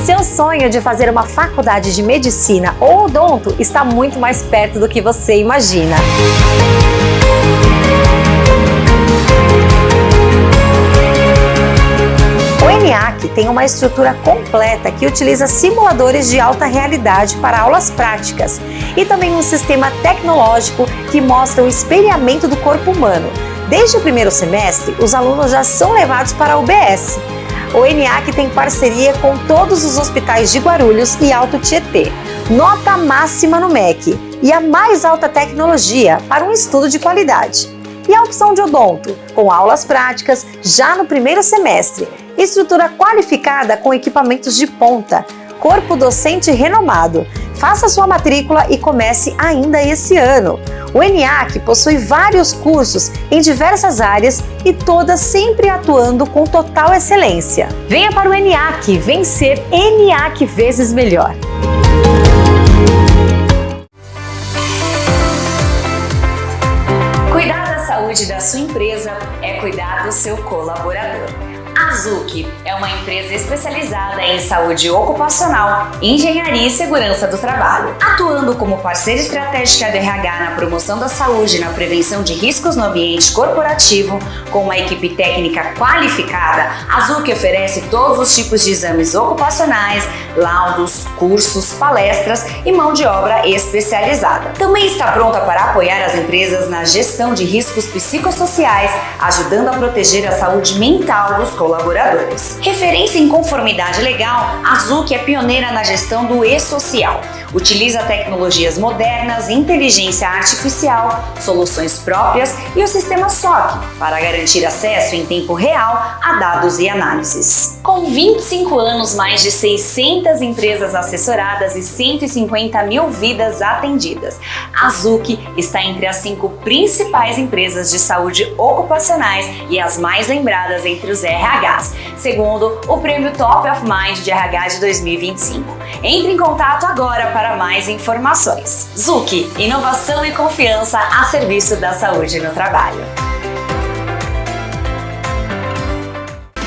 seu sonho de fazer uma faculdade de medicina ou odonto está muito mais perto do que você imagina. O ENIAC tem uma estrutura completa que utiliza simuladores de alta realidade para aulas práticas e também um sistema tecnológico que mostra o espelhamento do corpo humano. Desde o primeiro semestre, os alunos já são levados para a UBS. O ENIAC tem parceria com todos os hospitais de Guarulhos e Alto Tietê. Nota máxima no MEC e a mais alta tecnologia para um estudo de qualidade. E a opção de odonto, com aulas práticas já no primeiro semestre. Estrutura qualificada com equipamentos de ponta. Corpo docente renomado. Faça sua matrícula e comece ainda esse ano. O ENIAC possui vários cursos em diversas áreas e todas sempre atuando com total excelência. Venha para o ENIAC, vencer ENIAC vezes melhor. Cuidar da saúde da sua empresa é cuidar do seu colaborador. A Zuc é uma empresa especializada em saúde ocupacional, engenharia e segurança do trabalho. Atuando como parceira estratégica do RH na promoção da saúde e na prevenção de riscos no ambiente corporativo, com uma equipe técnica qualificada, a Zuc oferece todos os tipos de exames ocupacionais, laudos, cursos, palestras e mão de obra especializada. Também está pronta para apoiar as empresas na gestão de riscos psicossociais, ajudando a proteger a saúde mental dos colaboradores. Referência em conformidade legal, a Zuc é pioneira na gestão do e-social. Utiliza tecnologias modernas, inteligência artificial, soluções próprias e o sistema SOC para garantir acesso em tempo real a dados e análises. Com 25 anos, mais de 600 empresas assessoradas e 150 mil vidas atendidas, a Zuc está entre as 5 principais empresas de saúde ocupacionais e as mais lembradas entre os RHs, segundo o Prêmio Top of Mind de RH de 2025. Entre em contato agora para mais informações. Zuc, inovação e confiança a serviço da saúde no trabalho.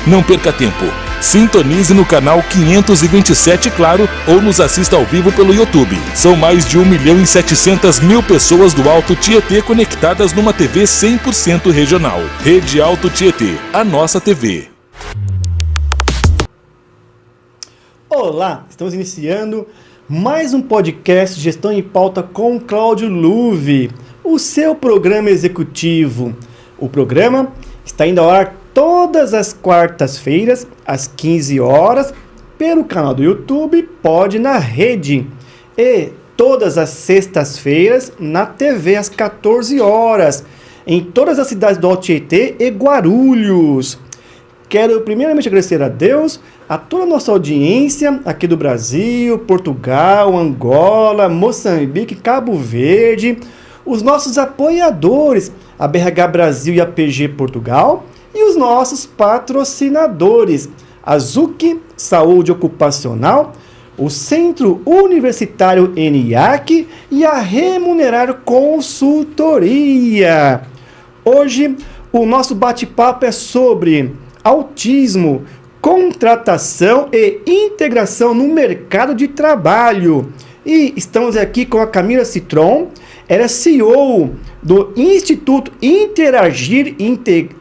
Não perca tempo. Sintonize no canal 527 Claro ou nos assista ao vivo pelo YouTube. São mais de 1.700.000 pessoas do Alto Tietê conectadas numa TV 100% regional. Rede Alto Tietê, a nossa TV. Olá, estamos iniciando mais um podcast Gestão em Pauta com Cláudio Luve, o seu programa executivo. O programa está indo ao ar todas as quartas-feiras, às 15 horas, pelo canal do YouTube Pode na Rede. E todas as sextas-feiras, na TV, às 14 horas, em todas as cidades do Alto Tietê e Guarulhos. Quero primeiramente agradecer a Deus, a toda a nossa audiência aqui do Brasil, Portugal, Angola, Moçambique, Cabo Verde, os nossos apoiadores, a BRH Brasil e a PG Portugal, e os nossos patrocinadores, a Zuc Saúde Ocupacional, o Centro Universitário ENIAC e a Remunerar Consultoria. Hoje, o nosso bate-papo é sobre autismo, contratação e integração no mercado de trabalho. E estamos aqui com a Camila Citron, ela é CEO do Instituto Interagir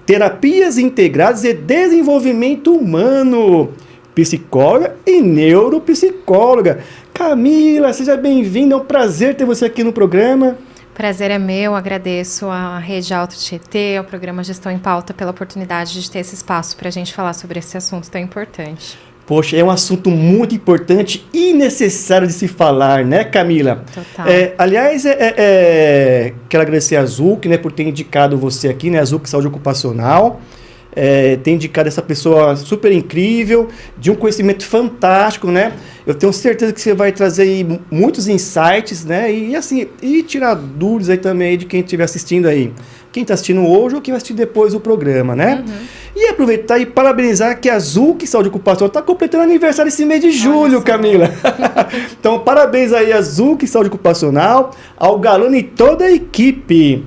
Terapias Integradas e Desenvolvimento Humano, psicóloga e neuropsicóloga. Camila, seja bem-vinda, é um prazer ter você aqui no programa. Prazer é meu, agradeço à Rede Alto Tietê, ao programa Gestão em Pauta, pela oportunidade de ter esse espaço para a gente falar sobre esse assunto tão importante. Poxa, é um assunto muito importante e necessário de se falar, né, Camila? Total. Aliás, quero agradecer a Zuc, né, por ter indicado você aqui, né, a Zuc Saúde Ocupacional. Tem indicado essa pessoa super incrível, de um conhecimento fantástico, né? Eu tenho certeza que você vai trazer aí muitos insights, né? E tirar dúvidas aí também de quem estiver assistindo aí. Quem está assistindo hoje ou quem vai assistir depois o programa, né? Uhum. E aproveitar e parabenizar que a Zuc Saúde Ocupacional está completando aniversário esse mês de julho, Camila. Então, parabéns aí a Zuc Saúde Ocupacional, ao Galano e toda a equipe.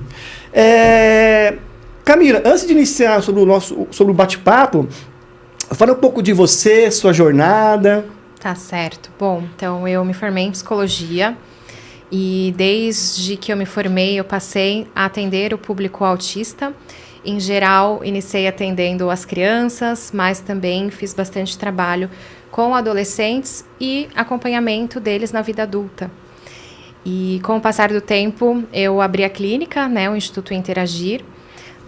Camila, antes de iniciar sobre o bate-papo, fala um pouco de você, sua jornada. Tá certo. Bom, então eu me formei em psicologia e desde que eu me formei eu passei a atender o público autista. Em geral, iniciei atendendo as crianças, mas também fiz bastante trabalho com adolescentes e acompanhamento deles na vida adulta. E com o passar do tempo, eu abri a clínica, né, o Instituto Interagir.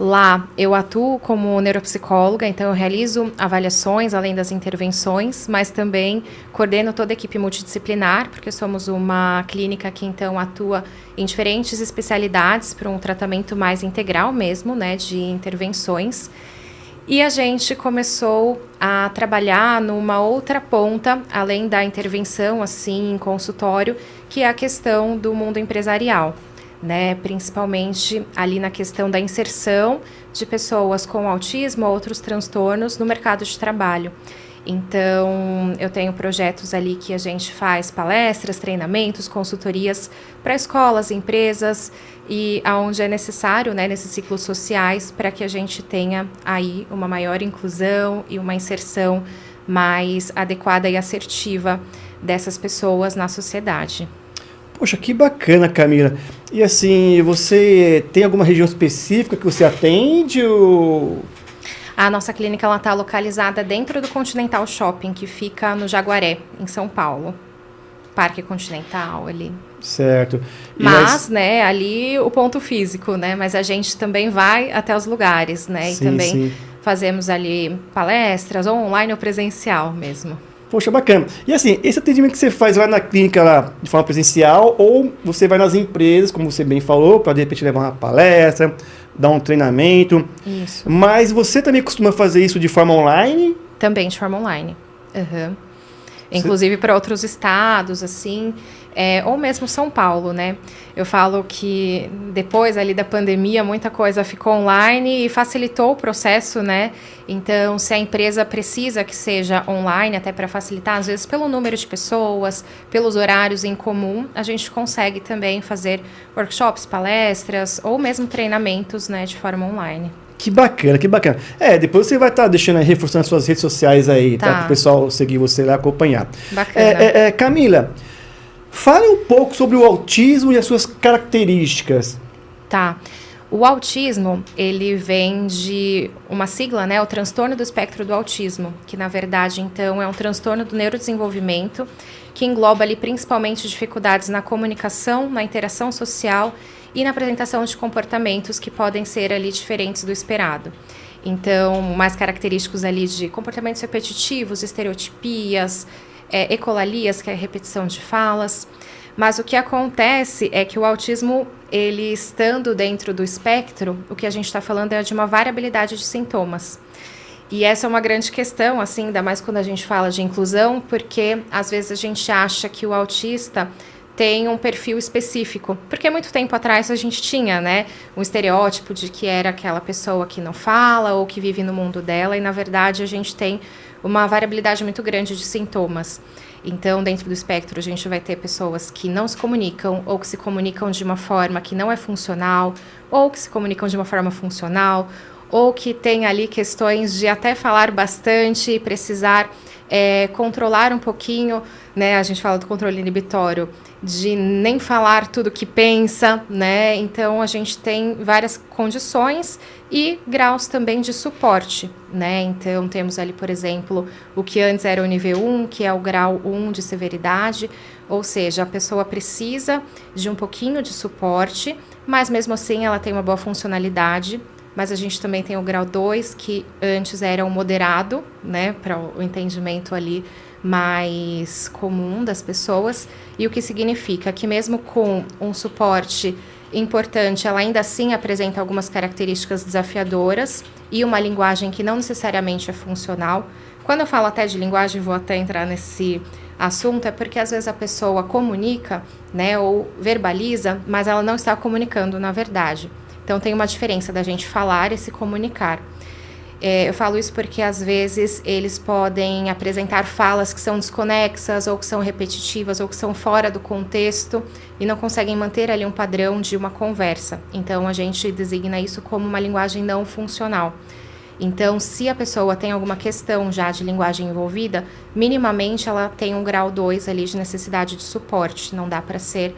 Lá eu atuo como neuropsicóloga, então eu realizo avaliações além das intervenções, mas também coordeno toda a equipe multidisciplinar, porque somos uma clínica que então atua em diferentes especialidades para um tratamento mais integral mesmo, né, de intervenções. E a gente começou a trabalhar numa outra ponta, além da intervenção assim em consultório, que é a questão do mundo empresarial. Né, principalmente ali na questão da inserção de pessoas com autismo ou outros transtornos no mercado de trabalho. Então, eu tenho projetos ali que a gente faz palestras, treinamentos, consultorias para escolas, empresas e aonde é necessário, né, nesses ciclos sociais, para que a gente tenha aí uma maior inclusão e uma inserção mais adequada e assertiva dessas pessoas na sociedade. Poxa, que bacana, Camila. E assim, você tem alguma região específica que você atende? Ou... A nossa clínica está localizada dentro do Continental Shopping, que fica no Jaguaré, em São Paulo. Parque Continental ali. Certo. Mas, né, ali o ponto físico, né? Mas a gente também vai até os lugares, né? Sim, e também sim. fazemos ali palestras, ou online ou presencial mesmo. Poxa, bacana. E assim, esse atendimento que você faz lá na clínica lá de forma presencial ou você vai nas empresas, como você bem falou, para de repente levar uma palestra, dar um treinamento. Isso. Mas você também costuma fazer isso de forma online? Também de forma online. Uhum. Inclusive para outros estados, assim, ou mesmo São Paulo, né? Eu falo que depois ali da pandemia, muita coisa ficou online e facilitou o processo, né? Então, se a empresa precisa que seja online, até para facilitar, às vezes pelo número de pessoas, pelos horários em comum, a gente consegue também fazer workshops, palestras ou mesmo treinamentos, né, de forma online. Que bacana, que bacana. Depois você vai estar deixando aí, reforçando as suas redes sociais aí, tá? Para o pessoal seguir você lá, acompanhar. Bacana. Camila, fale um pouco sobre o autismo e as suas características. Tá. O autismo, ele vem de uma sigla, né? O transtorno do espectro do autismo, que na verdade, então, é um transtorno do neurodesenvolvimento, que engloba ali principalmente dificuldades na comunicação, na interação social e na apresentação de comportamentos que podem ser ali diferentes do esperado. Então, mais característicos ali de comportamentos repetitivos, estereotipias, ecolalias, que é a repetição de falas. Mas o que acontece é que o autismo, ele estando dentro do espectro, o que a gente está falando é de uma variabilidade de sintomas. E essa é uma grande questão, assim, ainda mais quando a gente fala de inclusão, porque às vezes a gente acha que o autista tem um perfil específico, porque muito tempo atrás a gente tinha, né, um estereótipo de que era aquela pessoa que não fala ou que vive no mundo dela, e na verdade a gente tem uma variabilidade muito grande de sintomas. Então, dentro do espectro, a gente vai ter pessoas que não se comunicam, ou que se comunicam de uma forma que não é funcional, ou que se comunicam de uma forma funcional, ou que tem ali questões de até falar bastante e precisar controlar um pouquinho, né? A gente fala do controle inibitório, de nem falar tudo que pensa, né? Então, a gente tem várias condições e graus também de suporte, né? Então, temos ali, por exemplo, o que antes era o nível 1, que é o grau 1 de severidade, ou seja, a pessoa precisa de um pouquinho de suporte, mas mesmo assim ela tem uma boa funcionalidade. Mas a gente também tem o grau 2, que antes era o moderado, né, para o entendimento ali mais comum das pessoas, e o que significa que mesmo com um suporte importante, ela ainda assim apresenta algumas características desafiadoras e uma linguagem que não necessariamente é funcional. Quando eu falo até de linguagem, vou até entrar nesse assunto, é porque às vezes a pessoa comunica, né, ou verbaliza, mas ela não está comunicando na verdade. Então, tem uma diferença da gente falar e se comunicar. Eu falo isso porque, às vezes, eles podem apresentar falas que são desconexas, ou que são repetitivas, ou que são fora do contexto, e não conseguem manter ali um padrão de uma conversa. Então, a gente designa isso como uma linguagem não funcional. Então, se a pessoa tem alguma questão já de linguagem envolvida, minimamente ela tem um grau 2 ali de necessidade de suporte. Não dá para ser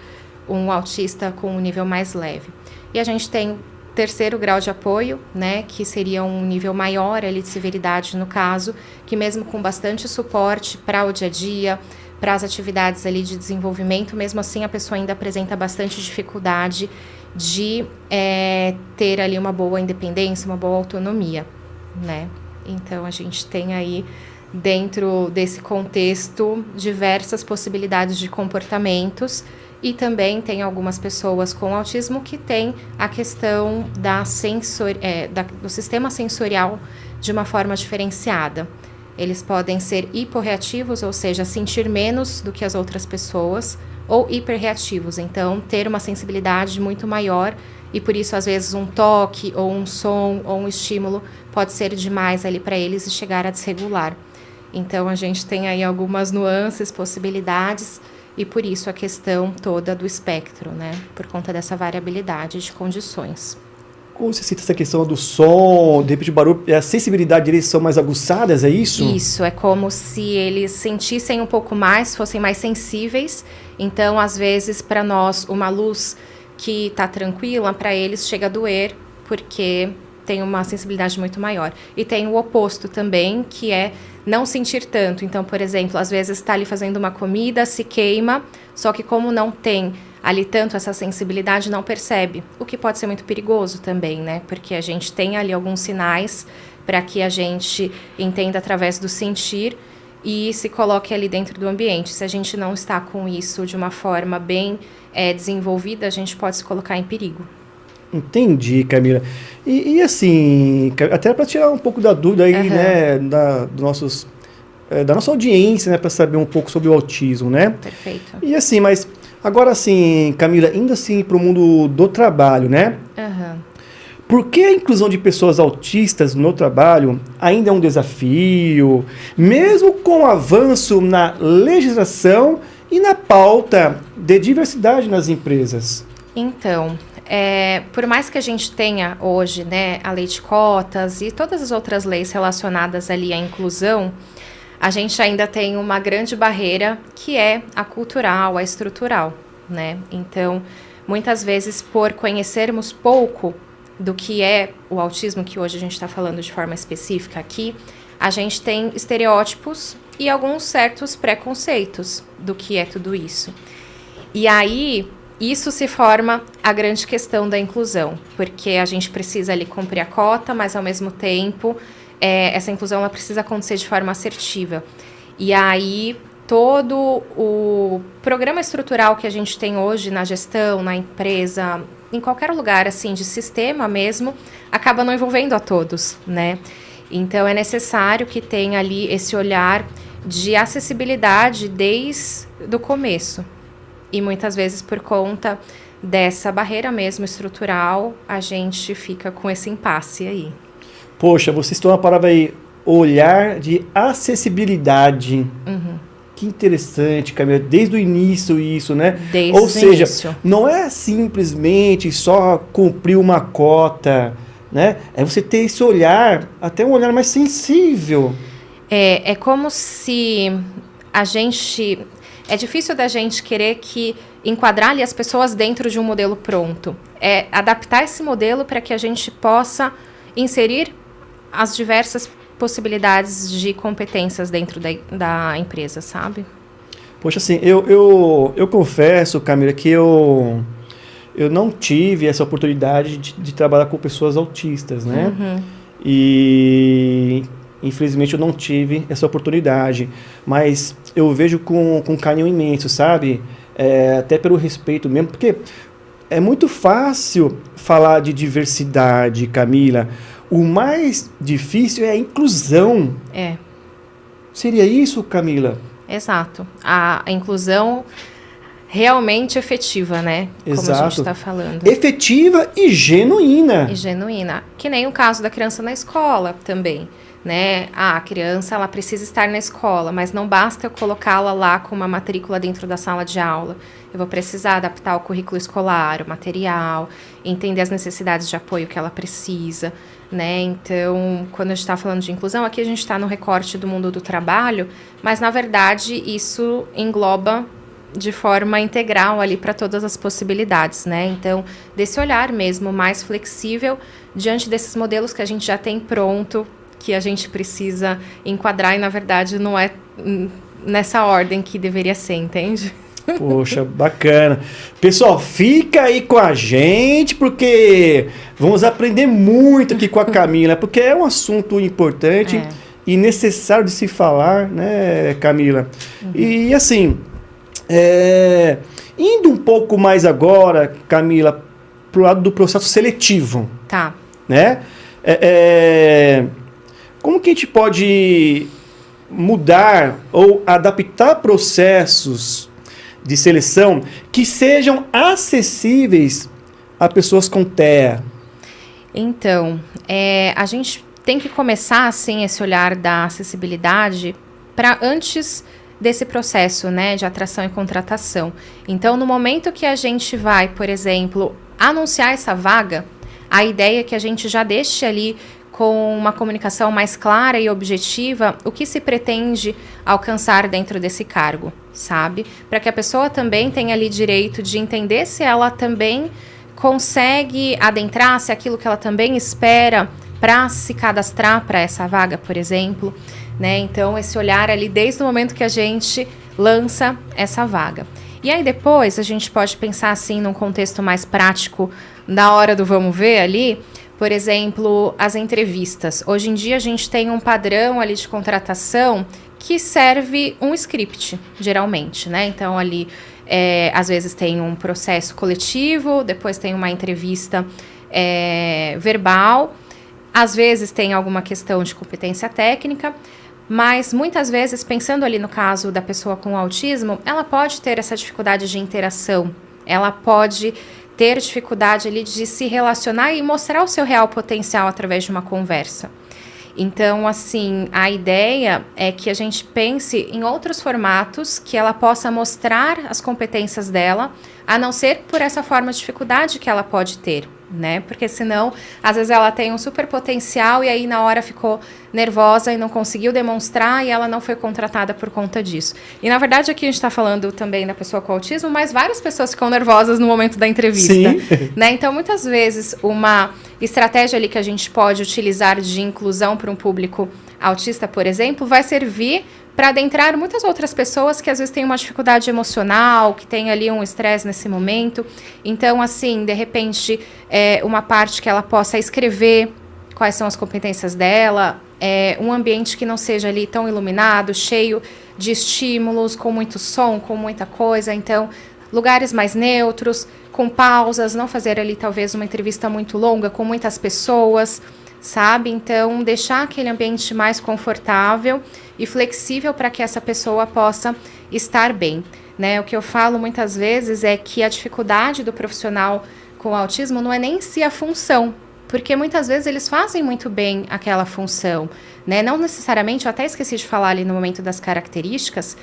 um autista com um nível mais leve. E a gente tem o terceiro grau de apoio, né, que seria um nível maior ali de severidade no caso, que mesmo com bastante suporte para o dia a dia, para as atividades ali de desenvolvimento, mesmo assim a pessoa ainda apresenta bastante dificuldade de ter ali uma boa independência, uma boa autonomia, né? Então a gente tem aí, dentro desse contexto, diversas possibilidades de comportamentos, e também tem algumas pessoas com autismo que têm a questão do sistema sensorial de uma forma diferenciada. Eles podem ser hiporreativos, ou seja, sentir menos do que as outras pessoas, ou hiperreativos, então ter uma sensibilidade muito maior, e por isso às vezes um toque, ou um som, ou um estímulo pode ser demais ali para eles e chegar a desregular. Então a gente tem aí algumas nuances, possibilidades, e por isso a questão toda do espectro, né? Por conta dessa variabilidade de condições. Como você cita essa questão do som, de repente o barulho, a sensibilidade deles são mais aguçadas, é isso? Isso, é como se eles sentissem um pouco mais, fossem mais sensíveis. Então, às vezes, para nós, uma luz que está tranquila, para eles chega a doer, porque tem uma sensibilidade muito maior. E tem o oposto também, que é não sentir tanto. Então, por exemplo, às vezes está ali fazendo uma comida, se queima, só que como não tem ali tanto essa sensibilidade, não percebe, o que pode ser muito perigoso também, né? Porque a gente tem ali alguns sinais para que a gente entenda através do sentir e se coloque ali dentro do ambiente. Se a gente não está com isso de uma forma bem desenvolvida, a gente pode se colocar em perigo. Entendi, Camila. E assim, até para tirar um pouco da dúvida aí, né, da nossa audiência, né, para saber um pouco sobre o autismo, né? Perfeito. E assim, mas agora assim, Camila, indo assim para o mundo do trabalho, né? Por que a inclusão de pessoas autistas no trabalho ainda é um desafio, mesmo com o avanço na legislação e na pauta de diversidade nas empresas? Então, por mais que a gente tenha hoje, né, a lei de cotas e todas as outras leis relacionadas ali à inclusão, a gente ainda tem uma grande barreira que é a cultural, a estrutural, né? Então, muitas vezes, por conhecermos pouco do que é o autismo, que hoje a gente está falando de forma específica aqui, a gente tem estereótipos e alguns certos preconceitos do que é tudo isso. E aí, isso se forma a grande questão da inclusão, porque a gente precisa ali cumprir a cota, mas ao mesmo tempo essa inclusão ela precisa acontecer de forma assertiva. E aí todo o programa estrutural que a gente tem hoje na gestão, na empresa, em qualquer lugar assim de sistema mesmo, acaba não envolvendo a todos, né? Então é necessário que tenha ali esse olhar de acessibilidade desde o começo. E muitas vezes por conta dessa barreira mesmo estrutural, a gente fica com esse impasse aí. Poxa, vocês estão na palavra aí, olhar de acessibilidade. Que interessante, Camila, desde o início isso, né? Desde Ou o seja, início. Não é simplesmente só cumprir uma cota, né? É você ter esse olhar, até um olhar mais sensível. É como se a gente... É difícil da gente querer enquadrar ali as pessoas dentro de um modelo pronto. É adaptar esse modelo para que a gente possa inserir as diversas possibilidades de competências dentro da empresa, sabe? Poxa, assim, eu confesso, Camila, que eu não tive essa oportunidade de trabalhar com pessoas autistas, né? E infelizmente eu não tive essa oportunidade, mas eu vejo com carinho imenso, sabe? Até pelo respeito mesmo, porque é muito fácil falar de diversidade, Camila. O mais difícil é a inclusão. Seria isso, Camila? Exato. A inclusão realmente efetiva, né? Exato. Como a gente está falando. Efetiva e genuína. E genuína. Que nem o caso da criança na escola também. né? A criança, ela precisa estar na escola, mas não basta eu colocá-la lá com uma matrícula dentro da sala de aula. Eu vou precisar adaptar o currículo escolar, o material, entender as necessidades de apoio que ela precisa, né? Então, quando a gente está falando de inclusão, aqui a gente está no recorte do mundo do trabalho, mas, na verdade, isso engloba de forma integral ali para todas as possibilidades, né? Então, desse olhar mesmo mais flexível diante desses modelos que a gente já tem pronto, que a gente precisa enquadrar e, na verdade, não é nessa ordem que deveria ser, entende? Poxa, bacana. Pessoal, fica aí com a gente, porque vamos aprender muito aqui com a Camila, porque é um assunto importante e necessário de se falar, né, Camila? E, assim, indo um pouco mais agora, Camila, pro lado do processo seletivo. Tá. Né? Como que a gente pode mudar ou adaptar processos de seleção que sejam acessíveis a pessoas com TEA? Então, a gente tem que começar, assim, esse olhar da acessibilidade para antes desse processo, né, de atração e contratação. Então, no momento que a gente vai, por exemplo, anunciar essa vaga, a ideia é que a gente já deixe ali com uma comunicação mais clara e objetiva o que se pretende alcançar dentro desse cargo, sabe? Para que a pessoa também tenha ali direito de entender se ela também consegue adentrar, se aquilo que ela também espera para se cadastrar para essa vaga, por exemplo, né? Então, esse olhar ali desde o momento que a gente lança essa vaga. E aí depois a gente pode pensar assim num contexto mais prático na hora do vamos ver ali. Por exemplo, as entrevistas. Hoje em dia a gente tem um padrão ali de contratação que serve um script, geralmente, né? Então ali, às vezes tem um processo coletivo, depois tem uma entrevista verbal, às vezes tem alguma questão de competência técnica, mas muitas vezes, pensando ali no caso da pessoa com autismo, ela pode ter essa dificuldade de interação, ela pode ter dificuldade ali de se relacionar e mostrar o seu real potencial através de uma conversa. Então, assim, a ideia é que a gente pense em outros formatos que ela possa mostrar as competências dela, a não ser por essa forma de dificuldade que ela pode ter, né? Porque senão, às vezes ela tem um super potencial e aí na hora ficou nervosa e não conseguiu demonstrar e ela não foi contratada por conta disso. E na verdade aqui a gente está falando também da pessoa com autismo, mas várias pessoas ficam nervosas no momento da entrevista. Sim. Né? Então muitas vezes uma estratégia ali que a gente pode utilizar de inclusão para um público autista, por exemplo, vai servir para adentrar muitas outras pessoas que às vezes têm uma dificuldade emocional, que tem ali um estresse nesse momento. Então, assim, de repente, uma parte que ela possa escrever quais são as competências dela, um ambiente que não seja ali tão iluminado, cheio de estímulos, com muito som, com muita coisa. Então, lugares mais neutros, com pausas, não fazer ali talvez uma entrevista muito longa, com muitas pessoas, sabe? Então, deixar aquele ambiente mais confortável e flexível para que essa pessoa possa estar bem, né? O que eu falo muitas vezes é que a dificuldade do profissional com autismo não é nem em si a função, porque muitas vezes eles fazem muito bem aquela função, né? Não necessariamente, eu até esqueci de falar ali no momento das características,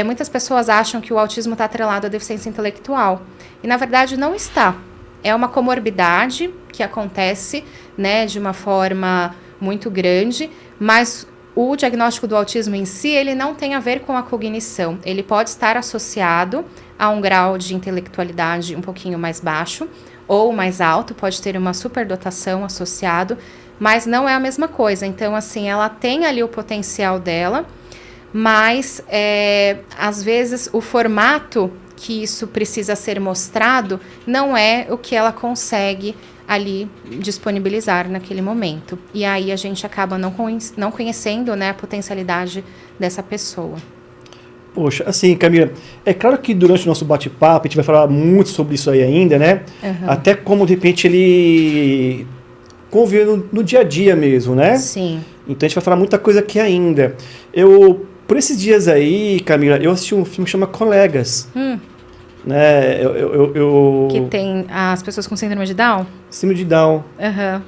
muitas pessoas acham que o autismo está atrelado à deficiência intelectual, e na verdade não está. É uma comorbidade que acontece, né, de uma forma muito grande, mas o diagnóstico do autismo em si, ele não tem a ver com a cognição. Ele pode estar associado a um grau de intelectualidade um pouquinho mais baixo ou mais alto, pode ter uma superdotação associado, mas não é a mesma coisa. Então, assim, ela tem ali o potencial dela, mas às vezes o formato que isso precisa ser mostrado não é o que ela consegue ali disponibilizar naquele momento. E aí a gente acaba não conhecendo, né, a potencialidade dessa pessoa. Poxa, assim, Camila, é claro que durante o nosso bate-papo a gente vai falar muito sobre isso aí ainda, né? Uhum. Até como, de repente, ele convive no dia a dia mesmo, né? Sim. Então a gente vai falar muita coisa aqui ainda. Por esses dias aí, Camila, eu assisti um filme que chama Colegas. Né? Que tem as pessoas com síndrome de Down? Síndrome de Down. Uhum.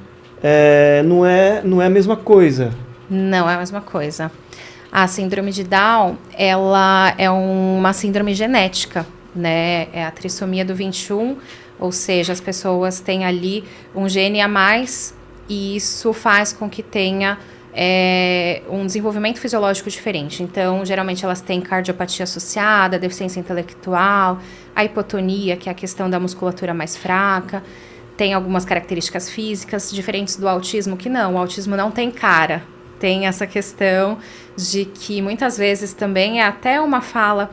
Não é a mesma coisa, Não é a mesma coisa. A síndrome de Down, ela é uma síndrome genética, né? É a trissomia do 21, ou seja, as pessoas têm ali um gene a mais e isso faz com que tenha um desenvolvimento fisiológico diferente. Então, geralmente elas têm cardiopatia associada, deficiência intelectual, a hipotonia, que é a questão da musculatura mais fraca, tem algumas características físicas diferentes do autismo, que não, o autismo não tem cara. Tem essa questão de que muitas vezes também é até uma fala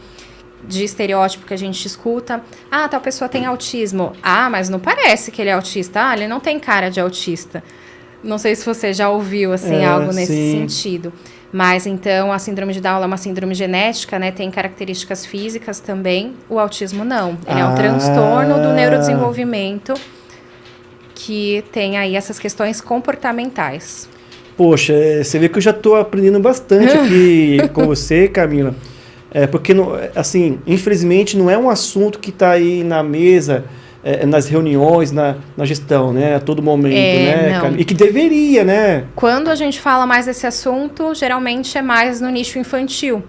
de estereótipo que a gente escuta. Ah, tal pessoa tem autismo. Ah, mas não parece que ele é autista. Ah, ele não tem cara de autista. Não sei se você já ouviu assim, algo nesse sentido. Mas então a síndrome de Down é uma síndrome genética, né? Tem características físicas também. O autismo não. Ele é um transtorno do neurodesenvolvimento que tem aí essas questões comportamentais. Poxa, você vê que eu já estou aprendendo bastante aqui com você, Camila. Porque, assim, infelizmente, não é um assunto que está aí na mesa, nas reuniões, na gestão, né? A todo momento, né, Camila? E que deveria, né? Quando a gente fala mais desse assunto, geralmente é mais no nicho infantil.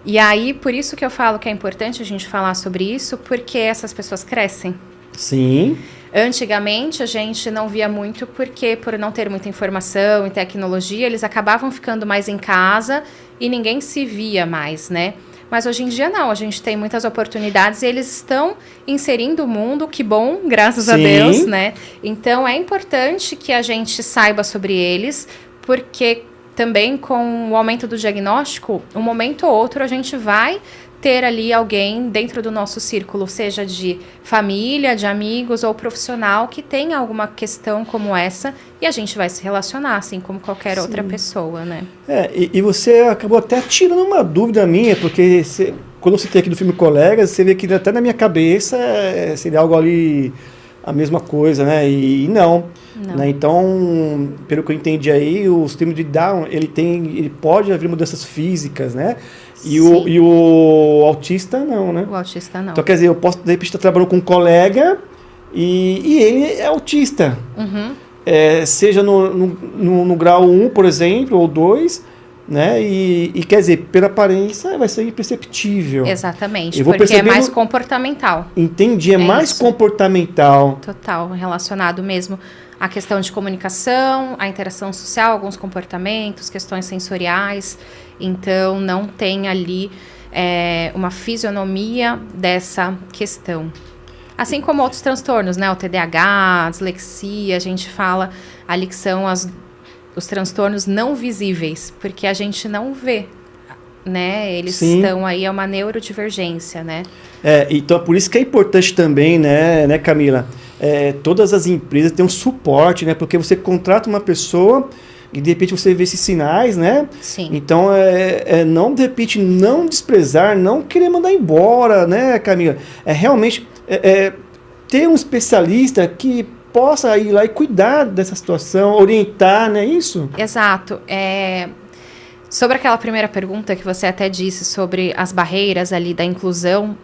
E aí, por isso que eu falo que é importante a gente falar sobre isso, porque essas pessoas crescem. Sim. Antigamente a gente não via muito porque por não ter muita informação e tecnologia, eles acabavam ficando mais em casa e ninguém se via mais, né? Mas hoje em dia não, a gente tem muitas oportunidades e eles estão inserindo o mundo, que bom, graças a Deus, né? Então é importante que a gente saiba sobre eles, porque também com o aumento do diagnóstico, um momento ou outro a gente vai ter ali alguém dentro do nosso círculo, seja de família, de amigos ou profissional, que tenha alguma questão como essa e a gente vai se relacionar, assim como qualquer outra pessoa, né? E você acabou até tirando uma dúvida minha, porque quando eu citei aqui do filme Colegas, você vê que até na minha cabeça seria algo ali, a mesma coisa, né? E não. Né? Então, pelo que eu entendi aí, o síndrome de Down, ele pode haver mudanças físicas, né? E o autista não, né? O autista não. Então, quer dizer, eu posso, de repente, estar trabalhando com um colega e ele é autista. Uhum. Seja no grau 1, por exemplo, ou 2, né? E quer dizer, pela aparência, vai ser imperceptível. Exatamente, porque é mais comportamental. Entendi, mais isso. Comportamental. Total, relacionado mesmo à questão de comunicação, à interação social, alguns comportamentos, questões sensoriais. Então, não tem ali uma fisionomia dessa questão. Assim como outros transtornos, né? O TDAH, a dislexia, a gente fala ali que são os transtornos não visíveis, porque a gente não vê, né? Eles estão aí, é uma neurodivergência, né? Então, por isso que é importante também, né Camila? Todas as empresas têm um suporte, né? Porque você contrata uma pessoa e de repente você vê esses sinais, né? Sim. Então, não, de repente, não desprezar, não querer mandar embora, né, Camila? Realmente ter um especialista que possa ir lá e cuidar dessa situação, orientar, não é isso? Exato. Sobre aquela primeira pergunta que você até disse sobre as barreiras ali da inclusão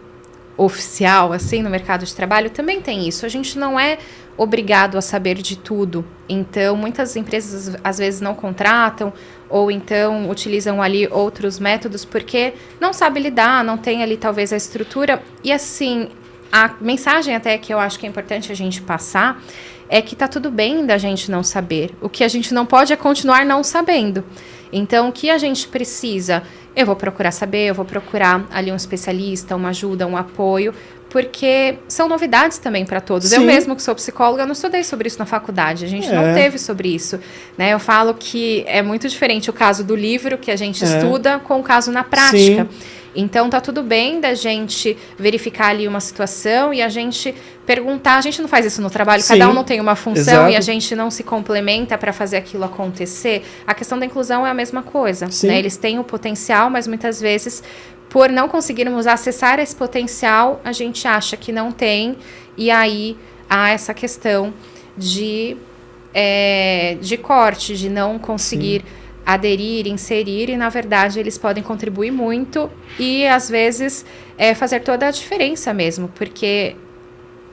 oficial, assim, no mercado de trabalho, também tem isso. A gente não é obrigado a saber de tudo. Então, muitas empresas, às vezes, não contratam ou então utilizam ali outros métodos porque não sabe lidar, não tem ali, talvez, a estrutura. E, assim, a mensagem até que eu acho que é importante a gente passar é que tá tudo bem da gente não saber. O que a gente não pode é continuar não sabendo. Então, o que a gente precisa? Eu vou procurar saber, eu vou procurar ali um especialista, uma ajuda, um apoio, porque são novidades também para todos. Sim. Eu mesmo que sou psicóloga, não estudei sobre isso na faculdade, a gente não teve sobre isso, né? Eu falo que é muito diferente o caso do livro que a gente estuda com o caso na prática. Sim. Então, tá tudo bem da gente verificar ali uma situação e a gente perguntar. A gente não faz isso no trabalho, sim, cada um não tem uma função. Exato. E a gente não se complementa para fazer aquilo acontecer. A questão da inclusão é a mesma coisa, né? Eles têm o potencial, mas muitas vezes, por não conseguirmos acessar esse potencial, a gente acha que não tem. E aí há essa questão de corte, de não conseguir... Sim. Aderir, inserir, e na verdade eles podem contribuir muito e às vezes fazer toda a diferença mesmo, porque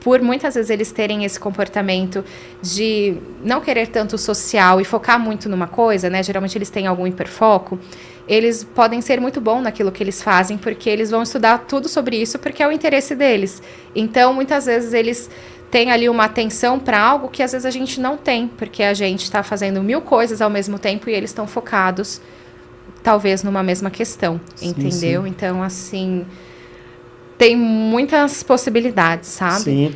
por muitas vezes eles terem esse comportamento de não querer tanto social e focar muito numa coisa, né? Geralmente eles têm algum hiperfoco. Eles podem ser muito bons naquilo que eles fazem, porque eles vão estudar tudo sobre isso, porque é o interesse deles. Então, muitas vezes eles têm ali uma atenção para algo que às vezes a gente não tem, porque a gente está fazendo 1000 coisas ao mesmo tempo e eles estão focados, talvez, numa mesma questão, entendeu? Sim. Então, assim, tem muitas possibilidades, sabe? Sim.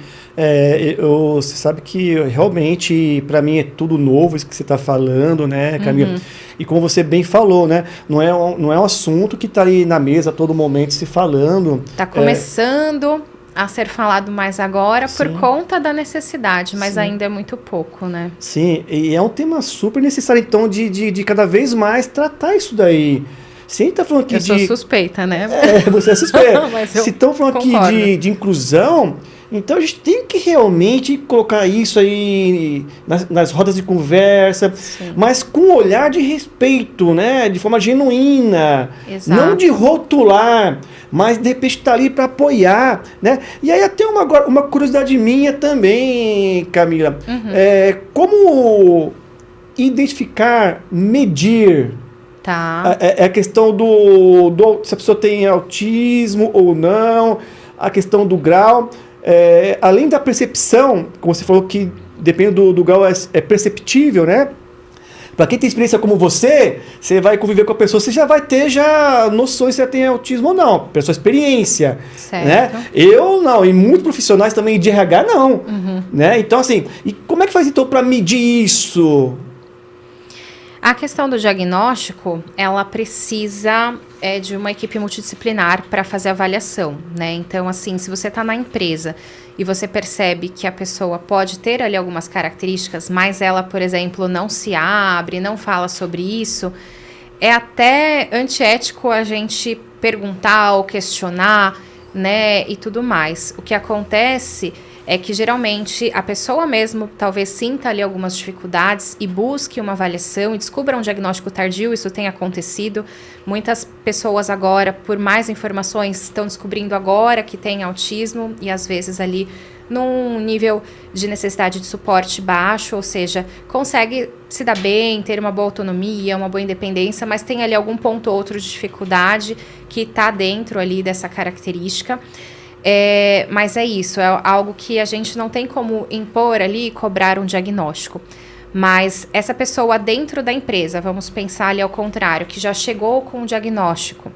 Você sabe que realmente, para mim, é tudo novo isso que você está falando, né, Camila? E como você bem falou, né? Não é um assunto que está ali na mesa a todo momento se falando. Está começando a ser falado mais agora por conta da necessidade, mas ainda é muito pouco, né? Sim, e é um tema super necessário, então, de cada vez mais tratar isso daí. Se a gente tá falando aqui eu sou suspeita, né? Você é suspeita. Se estão falando aqui de inclusão, então a gente tem que realmente colocar isso aí nas rodas de conversa, mas com um olhar de respeito, né? De forma genuína. Exato. Não de rotular, mas de repente estar ali para apoiar, né? E aí até uma curiosidade minha também, Camila. Como identificar, medir... Tá. É a questão se a pessoa tem autismo ou não, a questão do grau, além da percepção, como você falou que depende do grau, é perceptível, né? Para quem tem experiência como você vai conviver com a pessoa, você já vai ter noções se ela tem autismo ou não, pela sua experiência. Certo. Né? Eu não, e muitos profissionais também de RH não. Né? Então, assim, e como é que faz então para medir isso? A questão do diagnóstico, ela precisa de uma equipe multidisciplinar para fazer a avaliação, né? Então, assim, se você está na empresa e você percebe que a pessoa pode ter ali algumas características, mas ela, por exemplo, não se abre, não fala sobre isso, é até antiético a gente perguntar ou questionar, né? E tudo mais. O que acontece é que geralmente a pessoa mesmo talvez sinta ali algumas dificuldades e busque uma avaliação e descubra um diagnóstico tardio, isso tem acontecido. Muitas pessoas agora, por mais informações, estão descobrindo agora que tem autismo e às vezes ali num nível de necessidade de suporte baixo, ou seja, consegue se dar bem, ter uma boa autonomia, uma boa independência, mas tem ali algum ponto ou outro de dificuldade que está dentro ali dessa característica. Mas é isso, é algo que a gente não tem como impor ali e cobrar um diagnóstico. Mas essa pessoa dentro da empresa, vamos pensar ali ao contrário, que já chegou com um diagnóstico,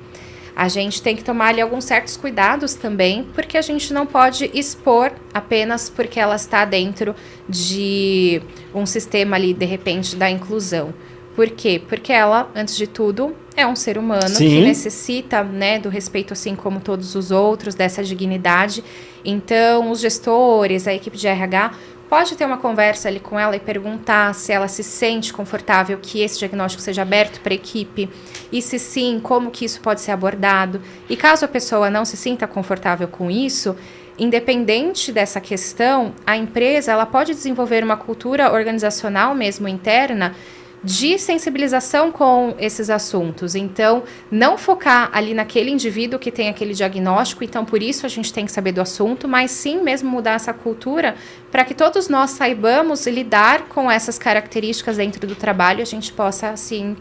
a gente tem que tomar ali alguns certos cuidados também, porque a gente não pode expor apenas porque ela está dentro de um sistema ali, de repente, da inclusão. Por quê? Porque ela, antes de tudo, é um ser humano que necessita, né, do respeito, assim como todos os outros, dessa dignidade. Então, os gestores, a equipe de RH, pode ter uma conversa ali com ela e perguntar se ela se sente confortável que esse diagnóstico seja aberto para a equipe e se sim, como que isso pode ser abordado. E caso a pessoa não se sinta confortável com isso, independente dessa questão, a empresa ela pode desenvolver uma cultura organizacional mesmo interna de sensibilização com esses assuntos. Então, não focar ali naquele indivíduo que tem aquele diagnóstico, então por isso a gente tem que saber do assunto, mas sim mesmo mudar essa cultura para que todos nós saibamos lidar com essas características dentro do trabalho e a gente possa, assim,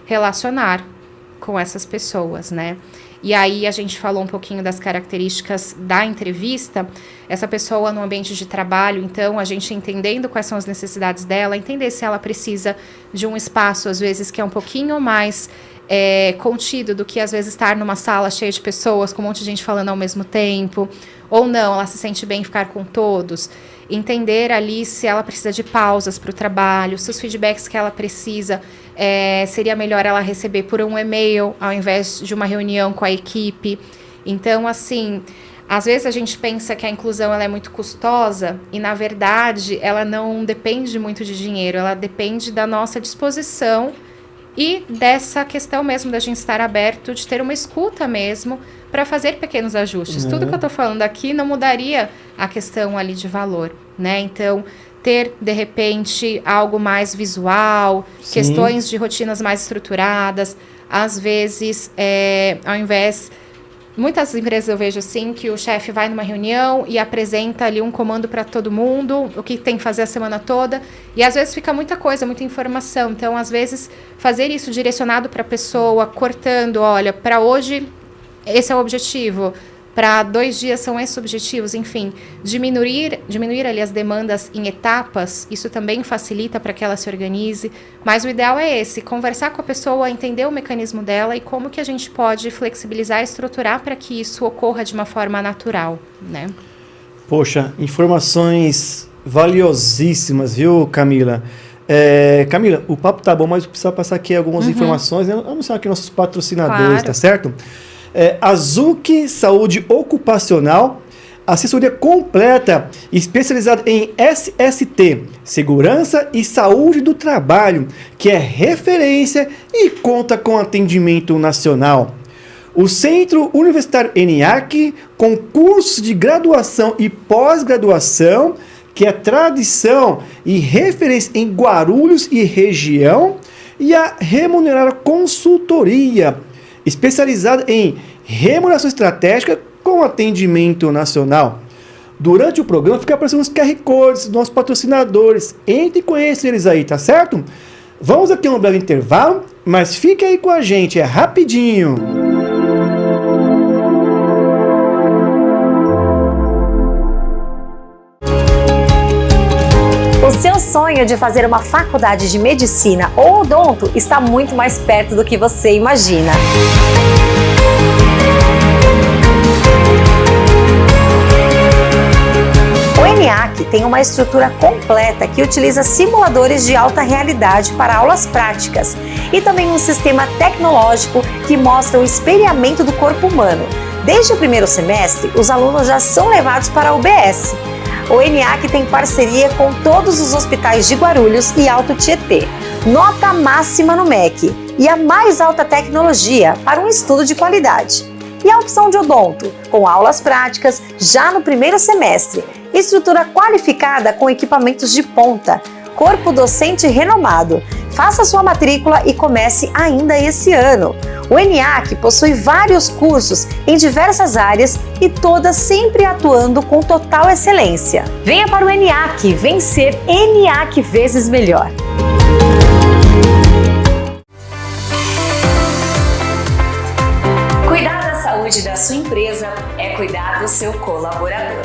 relacionar com essas pessoas, né? E aí a gente falou um pouquinho das características da entrevista, essa pessoa no ambiente de trabalho, então a gente entendendo quais são as necessidades dela, entender se ela precisa de um espaço, às vezes, que é um pouquinho mais contido do que às vezes estar numa sala cheia de pessoas, com um monte de gente falando ao mesmo tempo, ou não, ela se sente bem em ficar com todos. Entender ali se ela precisa de pausas para o trabalho, se os feedbacks que ela precisa, seria melhor ela receber por um e-mail ao invés de uma reunião com a equipe. Então, assim, às vezes a gente pensa que a inclusão ela é muito custosa e, na verdade, ela não depende muito de dinheiro, ela depende da nossa disposição e dessa questão mesmo da gente estar aberto, de ter uma escuta mesmo para fazer pequenos ajustes. Tudo que eu estou falando aqui não mudaria a questão ali de valor, né? Então, ter, de repente, algo mais visual, questões de rotinas mais estruturadas, às vezes, ao invés Muitas empresas eu vejo assim, que o chefe vai numa reunião e apresenta ali um comando para todo mundo, o que tem que fazer a semana toda, e às vezes fica muita coisa, muita informação. Então, às vezes, fazer isso direcionado para a pessoa, cortando, olha, para hoje esse é o objetivo, para 2 dias são esses objetivos, enfim, diminuir ali as demandas em etapas, isso também facilita para que ela se organize, mas o ideal é esse, conversar com a pessoa, entender o mecanismo dela e como que a gente pode flexibilizar e estruturar para que isso ocorra de uma forma natural, né? Poxa, informações valiosíssimas, viu, Camila? Camila, o papo tá bom, mas eu preciso passar aqui algumas informações, né? Anunciar aqui nossos patrocinadores, Claro. tá certo? Azuki Saúde Ocupacional, assessoria completa, especializada em SST, Segurança e Saúde do Trabalho, que é referência e conta com atendimento nacional. O Centro Universitário ENIAC, com cursos de graduação e pós-graduação, que é tradição e referência em Guarulhos e região, e a Remunerada Consultoria, especializada em remuneração estratégica com atendimento nacional. Durante o programa fica aparecendo os QR Codes dos nossos patrocinadores. Entre e conheça eles aí, tá certo? Vamos aqui a um breve intervalo, mas fique aí com a gente, é rapidinho. O seu sonho de fazer uma faculdade de medicina ou odonto está muito mais perto do que você imagina. O ENIAC tem uma estrutura completa que utiliza simuladores de alta realidade para aulas práticas e também um sistema tecnológico que mostra o espelhamento do corpo humano. Desde o primeiro semestre, os alunos já são levados para a UBS. O ENIAC tem parceria com todos os hospitais de Guarulhos e Alto Tietê. Nota máxima no MEC e a mais alta tecnologia para um estudo de qualidade. E a opção de odonto, com aulas práticas já no primeiro semestre. Estrutura qualificada com equipamentos de ponta. Corpo docente renomado. Faça sua matrícula e comece ainda esse ano. O ENIAC possui vários cursos em diversas áreas e todas sempre atuando com total excelência. Venha para o ENIAC, vencer ENIAC vezes melhor. Cuidar da saúde da sua empresa é cuidar do seu colaborador.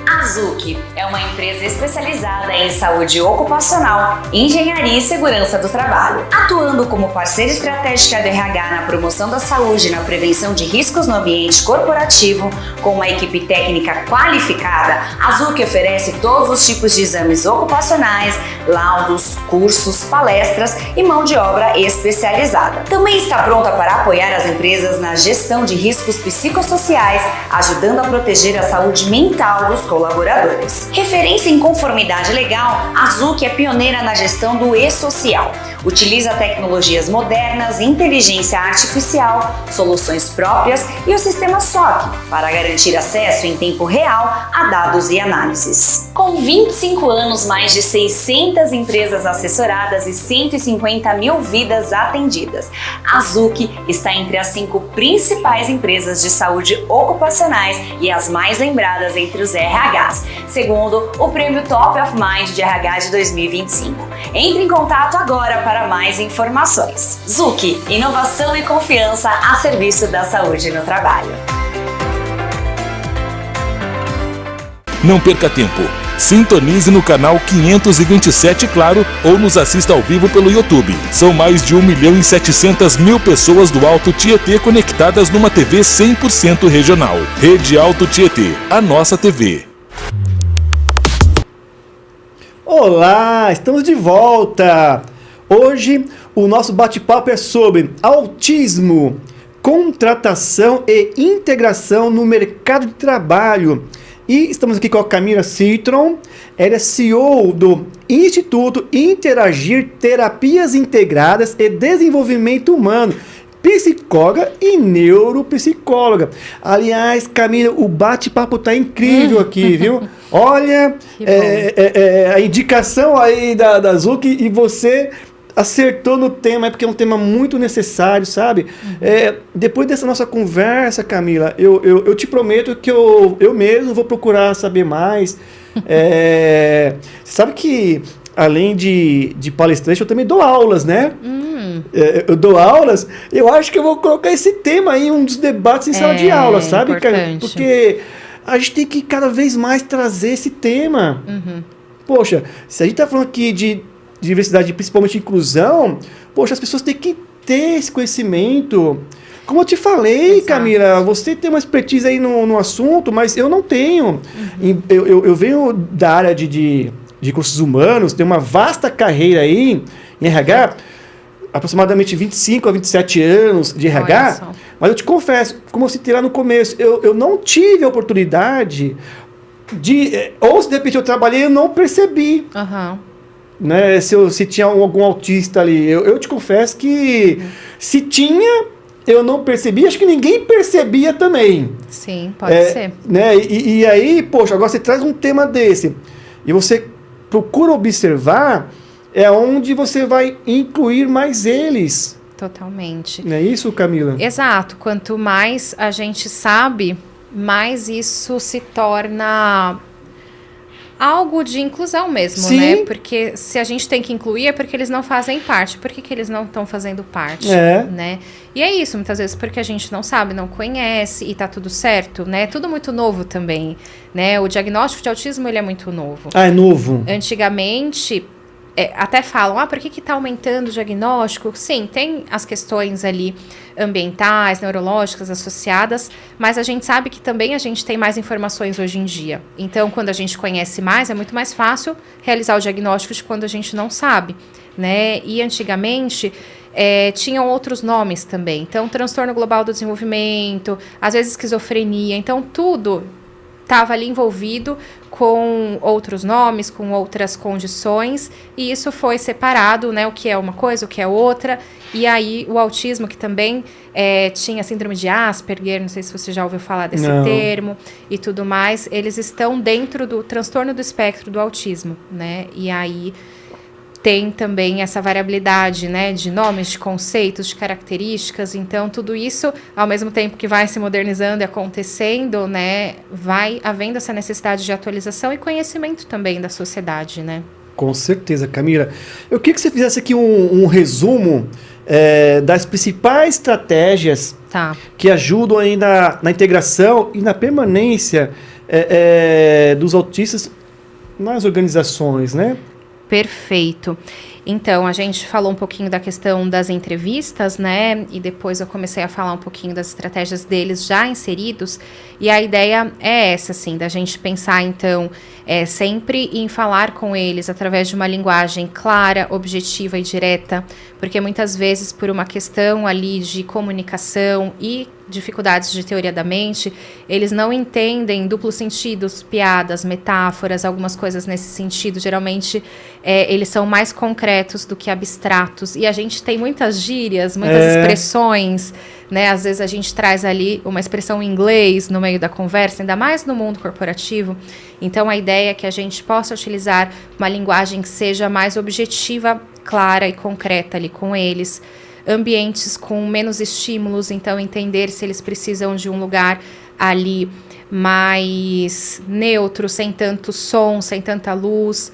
A Azuki é uma empresa especializada em saúde ocupacional, engenharia e segurança do trabalho. Atuando como parceira estratégica do RH na promoção da saúde e na prevenção de riscos no ambiente corporativo, com uma equipe técnica qualificada, a Azuki oferece todos os tipos de exames ocupacionais, laudos, cursos, palestras e mão de obra especializada. Também está pronta para apoiar as empresas na gestão de riscos psicossociais, ajudando a proteger a saúde mental dos colaboradores. Referência em conformidade legal, a Azuki é pioneira na gestão do e-social. Utiliza tecnologias modernas, inteligência artificial, soluções próprias e o sistema SOC para garantir acesso em tempo real a dados e análises. Com 25 anos, mais de 600 empresas assessoradas e 150 mil vidas atendidas, a Azuki está entre as 5 principais empresas de saúde ocupacionais e as mais lembradas entre os RHs, segundo o Prêmio Top of Mind de RH de 2025. Entre em contato agora para mais informações. Azuki, inovação e confiança a serviço da saúde no trabalho. Não perca tempo. Sintonize no canal 527 Claro ou nos assista ao vivo pelo YouTube. São mais de 1.700.000 pessoas do Alto Tietê conectadas numa TV 100% regional. Rede Alto Tietê, a nossa TV. Olá, estamos de volta! Hoje o nosso bate-papo é sobre autismo, contratação e integração no mercado de trabalho. E estamos aqui com a Camila Citron, ela é CEO do Instituto Interagir Terapias Integradas e Desenvolvimento Humano, psicóloga e neuropsicóloga. Aliás, Camila, o bate-papo tá incrível aqui, viu? Olha, a indicação aí da Azuki e você acertou no tema, é porque é um tema muito necessário, sabe? Depois dessa nossa conversa, Camila, eu te prometo que eu mesmo vou procurar saber mais. Você sabe que, além de palestrante, eu também dou aulas, né? Eu dou aulas, eu acho que eu vou colocar esse tema aí, um dos debates em sala de aula, sabe? Importante. Porque a gente tem que cada vez mais trazer esse tema. Poxa, se a gente está falando aqui de diversidade, principalmente inclusão, poxa, as pessoas têm que ter esse conhecimento. Como eu te falei, exato, Camila, você tem uma expertise aí no assunto, mas eu não tenho. Eu venho da área de recursos humanos, tenho uma vasta carreira aí em RH, aproximadamente 25 a 27 anos de RH, mas eu te confesso, como eu citei lá no começo, eu não tive a oportunidade ou se de repente eu trabalhei, eu não percebi. Né, se tinha algum autista ali. Eu te confesso que se tinha, eu não percebi, acho que ninguém percebia também. Sim, pode ser. Né, e aí, poxa, agora você traz um tema desse e você procura observar, é onde você vai incluir mais eles. Totalmente. Não é isso, Camila? Exato. Quanto mais a gente sabe, mais isso se torna algo de inclusão mesmo, sim, né? Porque se a gente tem que incluir é porque eles não fazem parte. Por que eles não estão fazendo parte, né? E é isso, muitas vezes porque a gente não sabe, não conhece e tá tudo certo, né? Tudo muito novo também, né? O diagnóstico de autismo, ele é muito novo. É novo. Antigamente, até falam, por que tá aumentando o diagnóstico? Sim, tem as questões ali ambientais, neurológicas associadas, mas a gente sabe que também a gente tem mais informações hoje em dia. Então, quando a gente conhece mais, é muito mais fácil realizar o diagnóstico de quando a gente não sabe, né? E antigamente tinham outros nomes também. Então, transtorno global do desenvolvimento, às vezes esquizofrenia. Então, tudo estava ali envolvido com outros nomes, com outras condições, e isso foi separado, né, o que é uma coisa, o que é outra, e aí o autismo, que também tinha síndrome de Asperger, não sei se você já ouviu falar desse termo, e tudo mais, eles estão dentro do transtorno do espectro do autismo, né, e aí tem também essa variabilidade, né, de nomes, de conceitos, de características. Então, tudo isso, ao mesmo tempo que vai se modernizando e acontecendo, né, vai havendo essa necessidade de atualização e conhecimento também da sociedade, né? Com certeza, Camila. Eu queria que você fizesse aqui um resumo das principais estratégias que ajudam aí na integração e na permanência dos autistas nas organizações, né? Perfeito. Então, a gente falou um pouquinho da questão das entrevistas, né? E depois eu comecei a falar um pouquinho das estratégias deles já inseridos. E a ideia é essa, assim, da gente pensar, então, sempre em falar com eles através de uma linguagem clara, objetiva e direta, porque muitas vezes, por uma questão ali de comunicação e dificuldades de teoria da mente, eles não entendem duplos sentidos, piadas, metáforas, algumas coisas nesse sentido. Geralmente, eles são mais concretos do que abstratos. E a gente tem muitas gírias, muitas expressões, né? Às vezes a gente traz ali uma expressão em inglês no meio da conversa, ainda mais no mundo corporativo. Então, a ideia é que a gente possa utilizar uma linguagem que seja mais objetiva, clara e concreta ali com eles. Ambientes com menos estímulos, então entender se eles precisam de um lugar ali mais neutro, sem tanto som, sem tanta luz.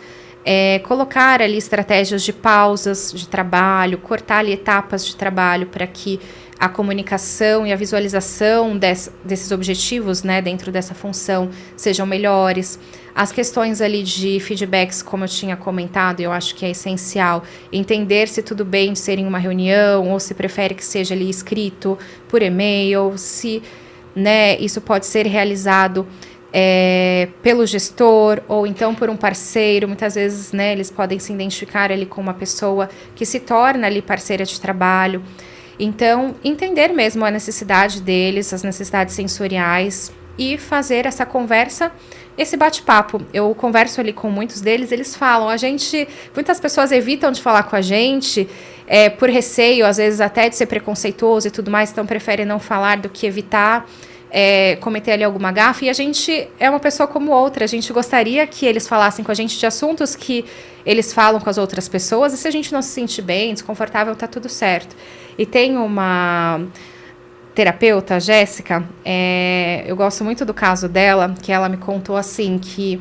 Colocar ali estratégias de pausas de trabalho, cortar ali etapas de trabalho para que a comunicação e a visualização desses objetivos, né, dentro dessa função sejam melhores. As questões ali de feedbacks, como eu tinha comentado, eu acho que é essencial entender se tudo bem de ser em uma reunião ou se prefere que seja ali escrito por e-mail, se, né, isso pode ser realizado pelo gestor ou então por um parceiro. Muitas vezes, né, eles podem se identificar ali com uma pessoa que se torna ali parceira de trabalho. Então, entender mesmo a necessidade deles, as necessidades sensoriais e fazer essa conversa, esse bate-papo. Eu converso ali com muitos deles, eles falam, muitas pessoas evitam de falar com a gente por receio, às vezes até de ser preconceituoso e tudo mais, então preferem não falar do que evitar cometer ali alguma gafe, e a gente é uma pessoa como outra, a gente gostaria que eles falassem com a gente de assuntos que eles falam com as outras pessoas, e se a gente não se sentir bem, desconfortável, tá tudo certo. E tem uma terapeuta, a Jéssica, eu gosto muito do caso dela, que ela me contou assim, que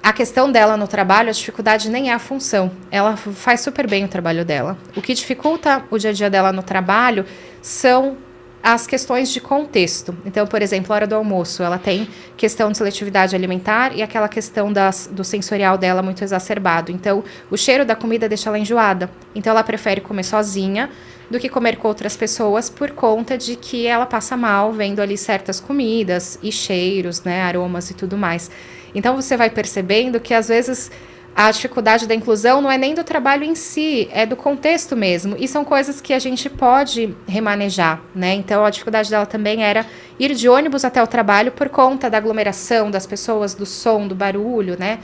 a questão dela no trabalho, a dificuldade nem é a função. Ela faz super bem o trabalho dela. O que dificulta o dia a dia dela no trabalho são as questões de contexto. Então, por exemplo, a hora do almoço, ela tem questão de seletividade alimentar e aquela questão do sensorial dela muito exacerbado. Então, o cheiro da comida deixa ela enjoada. Então, ela prefere comer sozinha do que comer com outras pessoas por conta de que ela passa mal vendo ali certas comidas e cheiros, né, aromas e tudo mais. Então, você vai percebendo que, às vezes, a dificuldade da inclusão não é nem do trabalho em si, é do contexto mesmo. E são coisas que a gente pode remanejar, né? Então, a dificuldade dela também era ir de ônibus até o trabalho por conta da aglomeração das pessoas, do som, do barulho, né?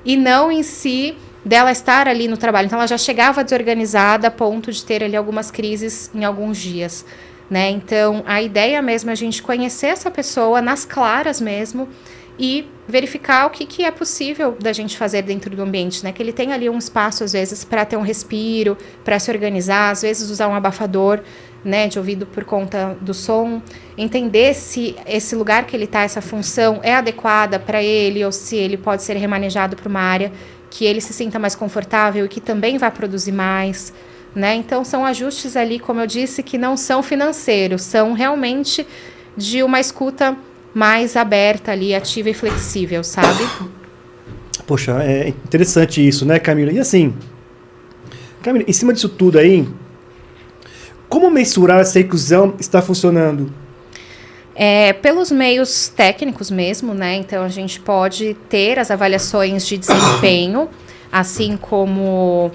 E não em si dela estar ali no trabalho. Então, ela já chegava desorganizada a ponto de ter ali algumas crises em alguns dias, né? Então, a ideia mesmo é a gente conhecer essa pessoa nas claras mesmo, e verificar o que é possível da gente fazer dentro do ambiente, né? Que ele tem ali um espaço, às vezes, para ter um respiro, para se organizar, às vezes usar um abafador, né, de ouvido por conta do som, entender se esse lugar que ele está, essa função, é adequada para ele, ou se ele pode ser remanejado para uma área que ele se sinta mais confortável e que também vai produzir mais, né? Então, são ajustes ali, como eu disse, que não são financeiros, são realmente de uma escuta mais aberta ali, ativa e flexível, sabe? Poxa, é interessante isso, né, Camila? E assim, Camila, em cima disso tudo aí, como mensurar se a inclusão está funcionando? Pelos meios técnicos mesmo, né? Então, a gente pode ter as avaliações de desempenho, assim como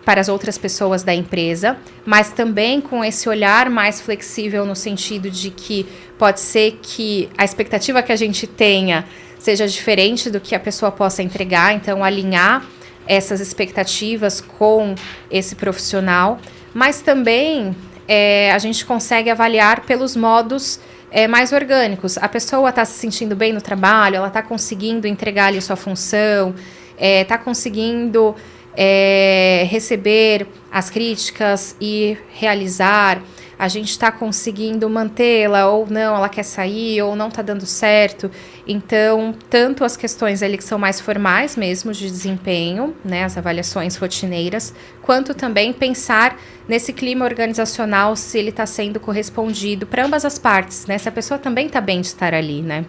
para as outras pessoas da empresa, mas também com esse olhar mais flexível no sentido de que pode ser que a expectativa que a gente tenha seja diferente do que a pessoa possa entregar, então alinhar essas expectativas com esse profissional, mas também a gente consegue avaliar pelos modos mais orgânicos. A pessoa está se sentindo bem no trabalho, ela está conseguindo entregar ali sua função, está conseguindo receber as críticas e realizar, a gente está conseguindo mantê-la ou não, ela quer sair ou não está dando certo. Então, tanto as questões ali que são mais formais mesmo de desempenho, né, as avaliações rotineiras, quanto também pensar nesse clima organizacional, se ele está sendo correspondido para ambas as partes, né, se a pessoa também está bem de estar ali, né.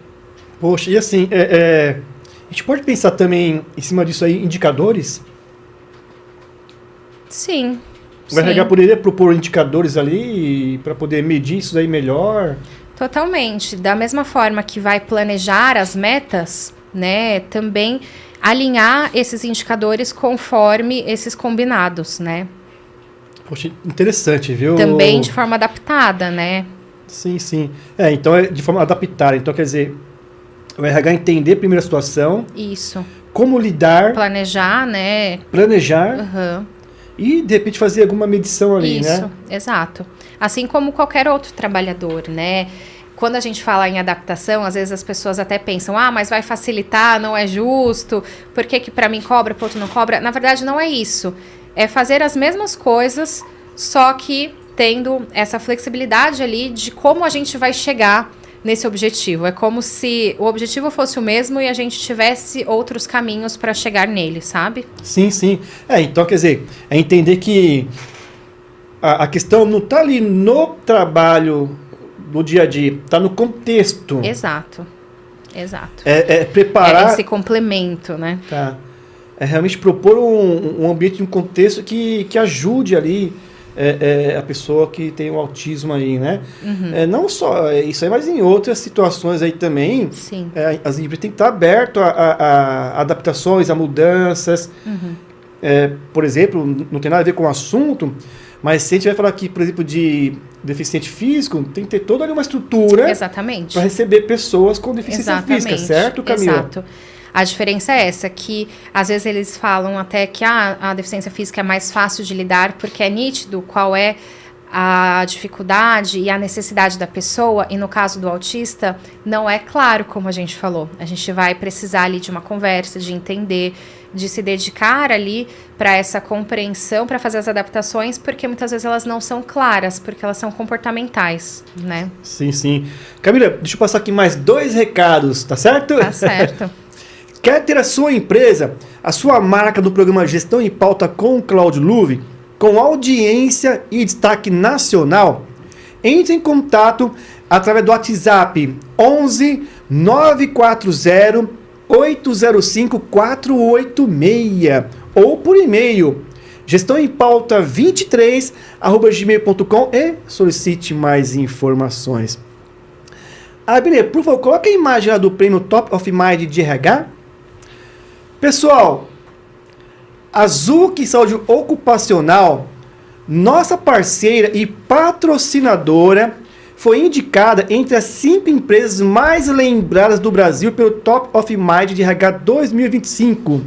Poxa, e assim, a gente pode pensar também em cima disso aí, indicadores? Sim. O RH poderia propor indicadores ali para poder medir isso aí melhor? Totalmente. Da mesma forma que vai planejar as metas, né, também alinhar esses indicadores conforme esses combinados, né? Poxa, interessante, viu? Também de forma adaptada, né? Sim, sim. Então é de forma adaptada. Então, quer dizer, o RH entender primeiro a situação. Isso. Como lidar. Planejar, né? Planejar. Uhum. E, de repente, fazer alguma medição ali, né? Isso, exato. Assim como qualquer outro trabalhador, né? Quando a gente fala em adaptação, às vezes as pessoas até pensam, mas vai facilitar, não é justo, por que que para mim cobra, para outro não cobra? Na verdade, não é isso. É fazer as mesmas coisas, só que tendo essa flexibilidade ali de como a gente vai chegar nesse objetivo. É como se o objetivo fosse o mesmo e a gente tivesse outros caminhos para chegar nele, sabe? Sim, sim. Então, quer dizer, é entender que a questão não está ali no trabalho, no dia a dia, está no contexto. Exato, exato. Preparar... esse complemento, né? Tá. É realmente propor um ambiente, um contexto que ajude ali a pessoa que tem o autismo aí, né? Uhum. Não só isso aí, mas em outras situações aí também. Sim. As empresas têm que estar abertas a adaptações, a mudanças. Uhum. Por exemplo, não tem nada a ver com o assunto, mas se a gente vai falar aqui, por exemplo, de deficiente físico, tem que ter toda ali uma estrutura para receber pessoas com deficiência física, certo, Camila? Exato. A diferença é essa, que às vezes eles falam até que a deficiência física é mais fácil de lidar porque é nítido qual é a dificuldade e a necessidade da pessoa, e no caso do autista, não é claro, como a gente falou. A gente vai precisar ali de uma conversa, de entender, de se dedicar ali para essa compreensão, para fazer as adaptações, porque muitas vezes elas não são claras, porque elas são comportamentais, né? Sim, sim. Camila, deixa eu passar aqui mais 2 recados, tá certo? Tá certo. Quer ter a sua empresa, a sua marca do programa Gestão em Pauta com o Cláudio Luve, com audiência e destaque nacional? Entre em contato através do WhatsApp 11 940 805 486 ou por e-mail gestãoempauta23@gmail.com e solicite mais informações. Abner, por favor, coloca a imagem lá do prêmio Top of Mind de RH. Pessoal, a Zuc Saúde Ocupacional, nossa parceira e patrocinadora, foi indicada entre as 5 empresas mais lembradas do Brasil pelo Top of Mind de RH 2025,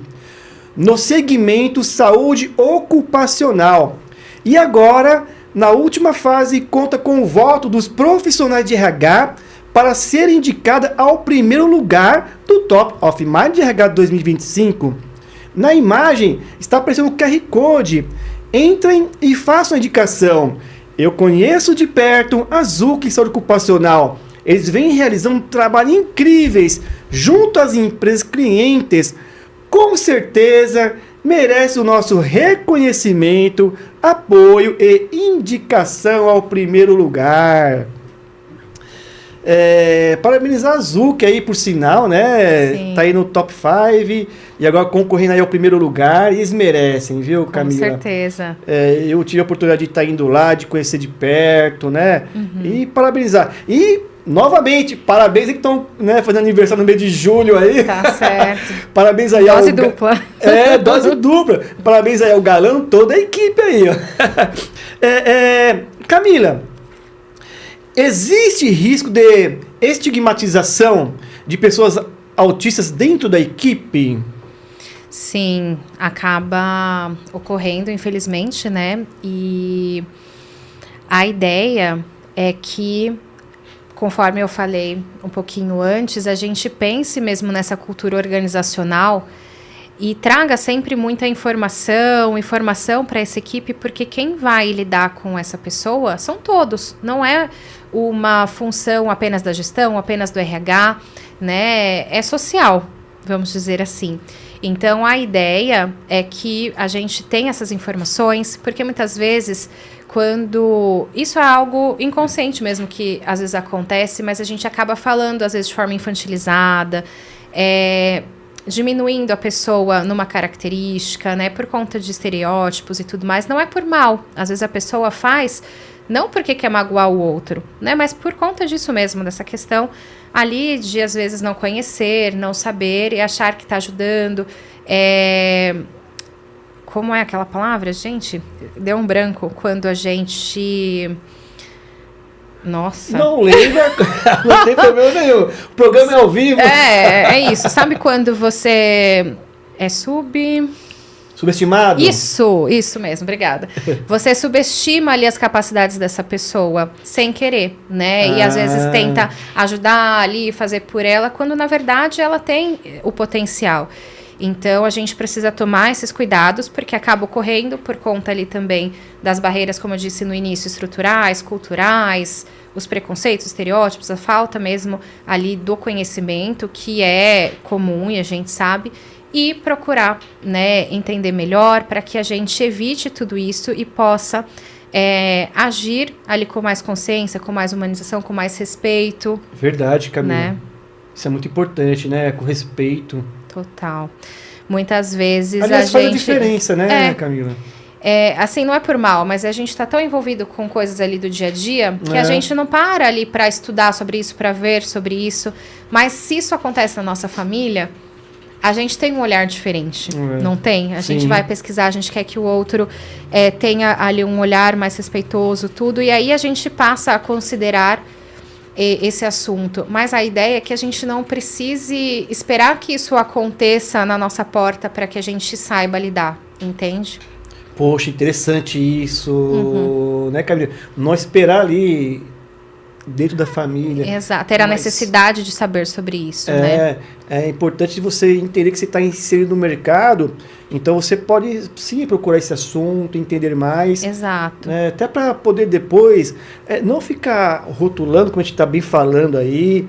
no segmento saúde ocupacional. E agora, na última fase, conta com o voto dos profissionais de RH para ser indicada ao primeiro lugar do Top of Mind de RH 2025. Na imagem está aparecendo o QR Code. Entrem e façam a indicação. Eu conheço de perto a Zuc Saúde Ocupacional. Eles vêm realizando trabalhos incríveis junto às empresas clientes. Com certeza merece o nosso reconhecimento, apoio e indicação ao primeiro lugar. Parabenizar a Zuc aí, por sinal, né? Sim. Tá aí no top 5 e agora concorrendo aí ao primeiro lugar. E eles merecem, viu, Camila? Com certeza. Eu tive a oportunidade de estar indo lá, de conhecer de perto, né? E parabenizar. E, novamente, parabéns aí que estão, né, fazendo aniversário no mês de julho aí. Tá certo. Parabéns aí Dose dupla. Dose dupla. Parabéns aí ao galão, toda a equipe aí, ó. Camila, existe risco de estigmatização de pessoas autistas dentro da equipe? Sim, acaba ocorrendo, infelizmente, né? E a ideia é que, conforme eu falei um pouquinho antes, a gente pense mesmo nessa cultura organizacional e traga sempre muita informação para essa equipe, porque quem vai lidar com essa pessoa são todos, não é uma função apenas da gestão, apenas do RH, né? É social, vamos dizer assim. Então, a ideia é que a gente tenha essas informações, porque muitas vezes, quando... Isso é algo inconsciente mesmo, que às vezes acontece, mas a gente acaba falando, às vezes, de forma infantilizada, diminuindo a pessoa numa característica, né, por conta de estereótipos e tudo mais. Não é por mal. Às vezes a pessoa faz, não porque quer magoar o outro, né, mas por conta disso mesmo, dessa questão ali de, às vezes, não conhecer, não saber e achar que está ajudando. Como é aquela palavra, gente? Deu um branco quando a gente... Nossa. Não lembra, não tem problema nenhum. O programa é ao vivo. É isso. Sabe quando você é subestimado? Isso mesmo, obrigada. Você subestima ali as capacidades dessa pessoa sem querer, né? E às vezes tenta ajudar ali, fazer por ela, quando na verdade ela tem o potencial. Então, a gente precisa tomar esses cuidados, porque acaba ocorrendo por conta ali também das barreiras, como eu disse no início, estruturais, culturais, os preconceitos, estereótipos, a falta mesmo ali do conhecimento, que é comum e a gente sabe, e procurar, né, entender melhor para que a gente evite tudo isso e possa agir ali com mais consciência, com mais humanização, com mais respeito. Verdade, Camila. Né? Isso é muito importante, né? Com respeito. Total. Muitas vezes aliás, faz a diferença, né, Camila? Assim, não é por mal, mas a gente está tão envolvido com coisas ali do dia a dia que a gente não para ali para estudar sobre isso, para ver sobre isso. Mas se isso acontece na nossa família, a gente tem um olhar diferente, não tem? A gente vai pesquisar, a gente quer que o outro tenha ali um olhar mais respeitoso, tudo. E aí a gente passa a considerar esse assunto, mas a ideia é que a gente não precise esperar que isso aconteça na nossa porta para que a gente saiba lidar, entende? Poxa, interessante isso, né, Camila? Não esperar ali dentro da família. Exato, ter a necessidade de saber sobre isso, né? É importante você entender que você está inserido no mercado, então você pode sim procurar esse assunto, entender mais. Exato. Até para poder depois não ficar rotulando, como a gente está bem falando aí,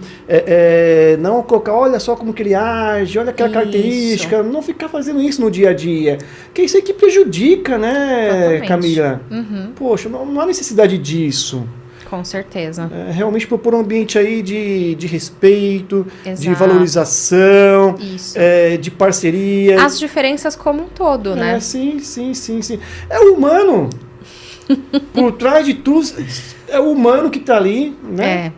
não colocar, olha só como que ele age, olha aquela característica, não ficar fazendo isso no dia a dia, que isso aí que prejudica, né, totalmente. Camila? Poxa, não há necessidade disso. Com certeza. Realmente propor um ambiente aí de respeito, Exato. de valorização, Isso. de parceria. As diferenças como um todo, né? Sim. É o humano. Por trás de tudo, é o humano que está ali, né?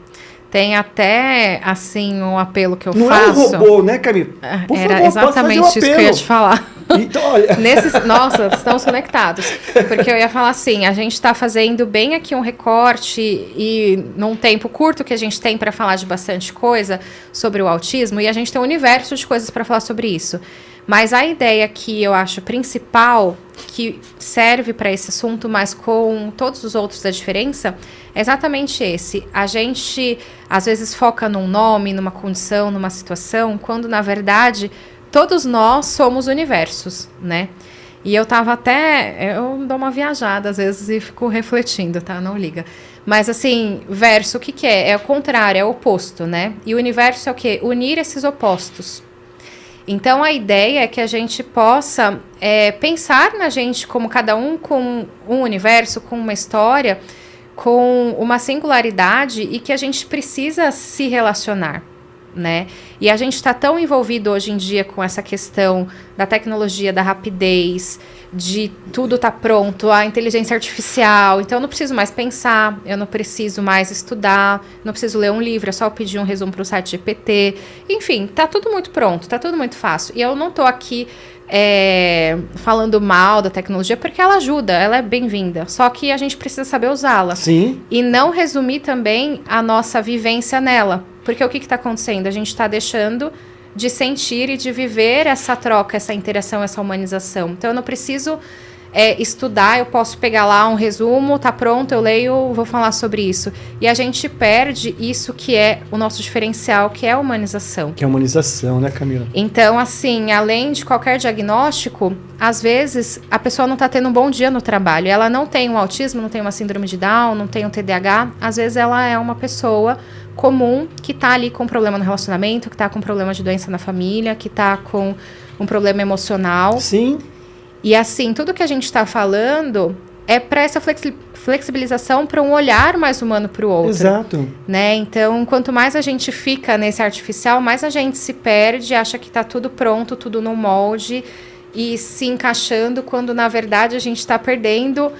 Tem até, assim, um apelo que eu Não faço. Não é um robô, né, Camila? Por Era favor, exatamente pode fazer isso que eu ia te falar. Então, olha... Nossa, estamos conectados. Porque eu ia falar assim, a gente está fazendo bem aqui um recorte e num tempo curto que a gente tem para falar de bastante coisa sobre o autismo, e a gente tem um universo de coisas para falar sobre isso. Mas a ideia que eu acho principal, que serve para esse assunto, mas com todos os outros da diferença, é exatamente esse. A gente, às vezes, foca num nome, numa condição, numa situação, quando, na verdade, todos nós somos universos, né? E eu eu dou uma viajada, às vezes, e fico refletindo, tá? Não liga. Mas, assim, verso, o que é? É o contrário, é o oposto, né? E o universo é o quê? Unir esses opostos. Então, a ideia é que a gente possa pensar na gente como cada um com um universo, com uma história, com uma singularidade e que a gente precisa se relacionar, né? E a gente está tão envolvido hoje em dia com essa questão da tecnologia, da rapidez, de tudo tá pronto, a inteligência artificial, então eu não preciso mais pensar, eu não preciso mais estudar, não preciso ler um livro, é só eu pedir um resumo para o site GPT, enfim, tá tudo muito pronto, tá tudo muito fácil, e eu não tô aqui falando mal da tecnologia, porque ela ajuda, ela é bem-vinda, só que a gente precisa saber usá-la. Sim. E não resumir também a nossa vivência nela, porque o que está acontecendo? A gente está deixando de sentir e de viver essa troca, essa interação, essa humanização. Então, eu não preciso estudar, eu posso pegar lá um resumo, tá pronto, eu leio, vou falar sobre isso. E a gente perde isso que é o nosso diferencial, que é a humanização. Que é a humanização, né, Camila? Então, assim, além de qualquer diagnóstico, às vezes a pessoa não tá tendo um bom dia no trabalho. Ela não tem um autismo, não tem uma síndrome de Down, não tem um TDAH. Às vezes ela é uma pessoa comum que tá ali com problema no relacionamento, que tá com problema de doença na família, que tá com um problema emocional. Sim. E assim, tudo que a gente está falando é para essa flexibilização, para um olhar mais humano para o outro. Exato. Né? Então, quanto mais a gente fica nesse artificial, mais a gente se perde, acha que está tudo pronto, tudo no molde e se encaixando, quando na verdade a gente está perdendo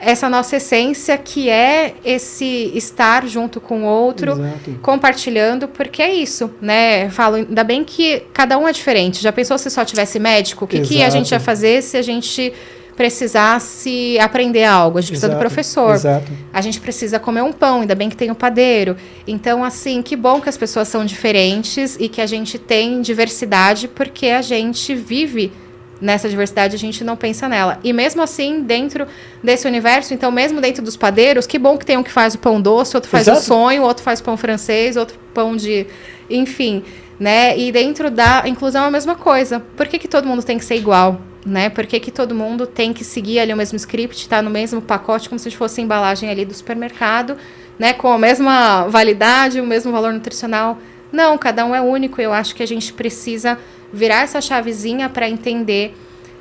essa nossa essência, que é esse estar junto com o outro, Exato. Compartilhando, porque é isso, né? Falo, ainda bem que cada um é diferente. Já pensou se só tivesse médico? O que a gente ia fazer se a gente precisasse aprender algo? A gente precisa do professor. Exato. A gente precisa comer um pão, ainda bem que tem o padeiro. Então, assim, que bom que as pessoas são diferentes e que a gente tem diversidade, porque a gente vive nessa diversidade, a gente não pensa nela. E mesmo assim, dentro desse universo, então mesmo dentro dos padeiros, que bom que tem um que faz o pão doce, outro faz o sonho, outro faz pão francês, outro pão de... Enfim, né? E dentro da inclusão é a mesma coisa. Por que todo mundo tem que ser igual? Né? Por que todo mundo tem que seguir ali o mesmo script, tá no mesmo pacote, como se fosse a embalagem ali do supermercado, né? Com a mesma validade, o mesmo valor nutricional? Não, cada um é único. Eu acho que a gente precisa virar essa chavezinha para entender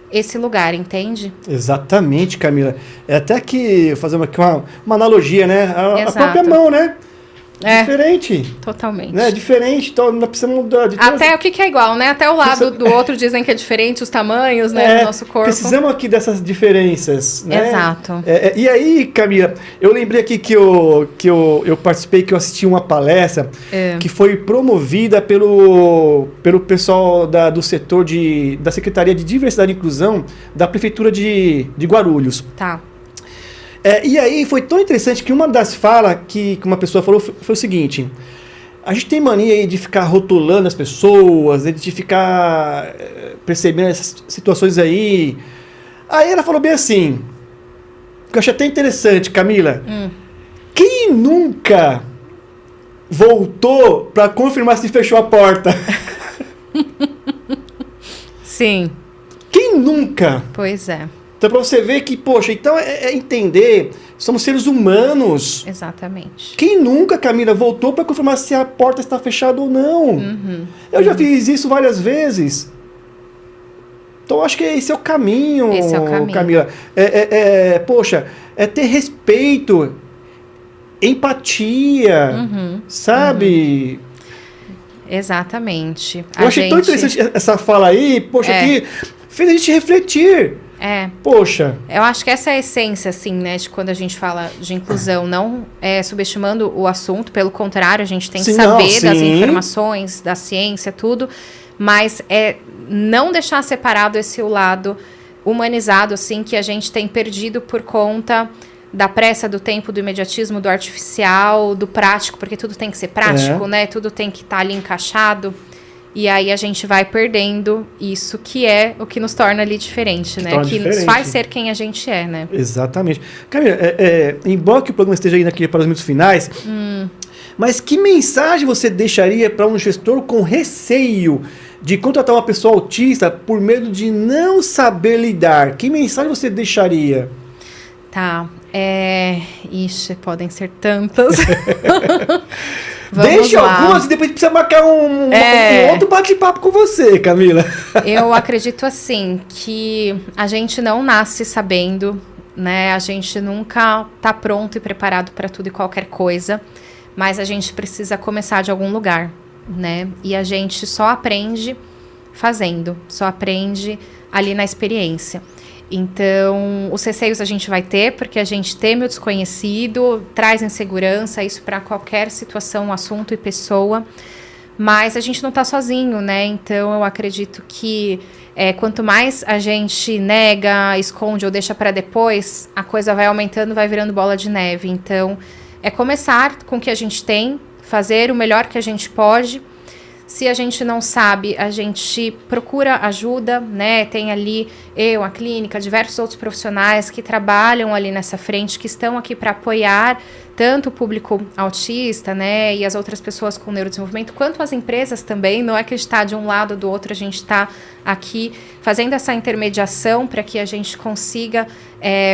esse lugar, entende? Exatamente, Camila. É até que, fazer uma analogia, né? A própria mão, né? Diferente. Totalmente. Né? Diferente, então nós precisamos mudar. Até o que é igual, né? Até o lado do outro dizem que é diferente, os tamanhos, né, do nosso corpo. Precisamos aqui dessas diferenças, né? Exato. E aí, Camila, eu lembrei aqui que eu participei, que eu assisti uma palestra que foi promovida pelo pessoal do setor da Secretaria de Diversidade e Inclusão da Prefeitura de Guarulhos. Tá. E aí foi tão interessante que uma das falas que uma pessoa falou foi o seguinte: a gente tem mania aí de ficar rotulando as pessoas, de ficar percebendo essas situações aí. Aí ela falou bem assim, que eu achei até interessante, Camila. Quem nunca voltou para confirmar se fechou a porta? Sim. Quem nunca? Pois é. Então, para você ver que, poxa, então é entender, somos seres humanos. Exatamente. Quem nunca, Camila, voltou para confirmar se a porta está fechada ou não? Eu já fiz isso várias vezes. Então, acho que esse é o caminho, Esse é o caminho. Camila. Poxa, é ter respeito, empatia, sabe? Exatamente. Eu achei tão interessante essa fala aí, poxa, que fez a gente refletir. Poxa. Eu acho que essa é a essência, assim, né, de quando a gente fala de inclusão, não subestimando o assunto, pelo contrário, a gente tem que saber das informações, da ciência, tudo, mas não deixar separado esse lado humanizado, assim, que a gente tem perdido por conta da pressa, do tempo, do imediatismo, do artificial, do prático, porque tudo tem que ser prático, né, tudo tem que estar ali encaixado. E aí a gente vai perdendo isso que é o que nos torna ali diferente, né? Que nos faz ser quem a gente é, né? Exatamente. Camila, embora que o programa esteja indo aqui para os minutos finais, mas que mensagem você deixaria para um gestor com receio de contratar uma pessoa autista por medo de não saber lidar? Que mensagem você deixaria? Tá. Ixi, podem ser tantas. Deixe algumas e depois precisa marcar um outro bate-papo com você, Camila. Eu acredito assim, que a gente não nasce sabendo, né? A gente nunca tá pronto e preparado para tudo e qualquer coisa, mas a gente precisa começar de algum lugar, né? E a gente só aprende fazendo, só aprende ali na experiência. Então, os receios a gente vai ter, porque a gente teme o desconhecido, traz insegurança, isso para qualquer situação, assunto e pessoa, mas a gente não está sozinho, né? Então, eu acredito que quanto mais a gente nega, esconde ou deixa para depois, a coisa vai aumentando, vai virando bola de neve. Então, começar com o que a gente tem, fazer o melhor que a gente pode. Se a gente não sabe, a gente procura ajuda, né? Tem ali a clínica, diversos outros profissionais que trabalham ali nessa frente, que estão aqui para apoiar tanto o público autista, né? E as outras pessoas com neurodesenvolvimento, quanto as empresas também. Não é que a gente está de um lado ou do outro, a gente está aqui fazendo essa intermediação para que a gente consiga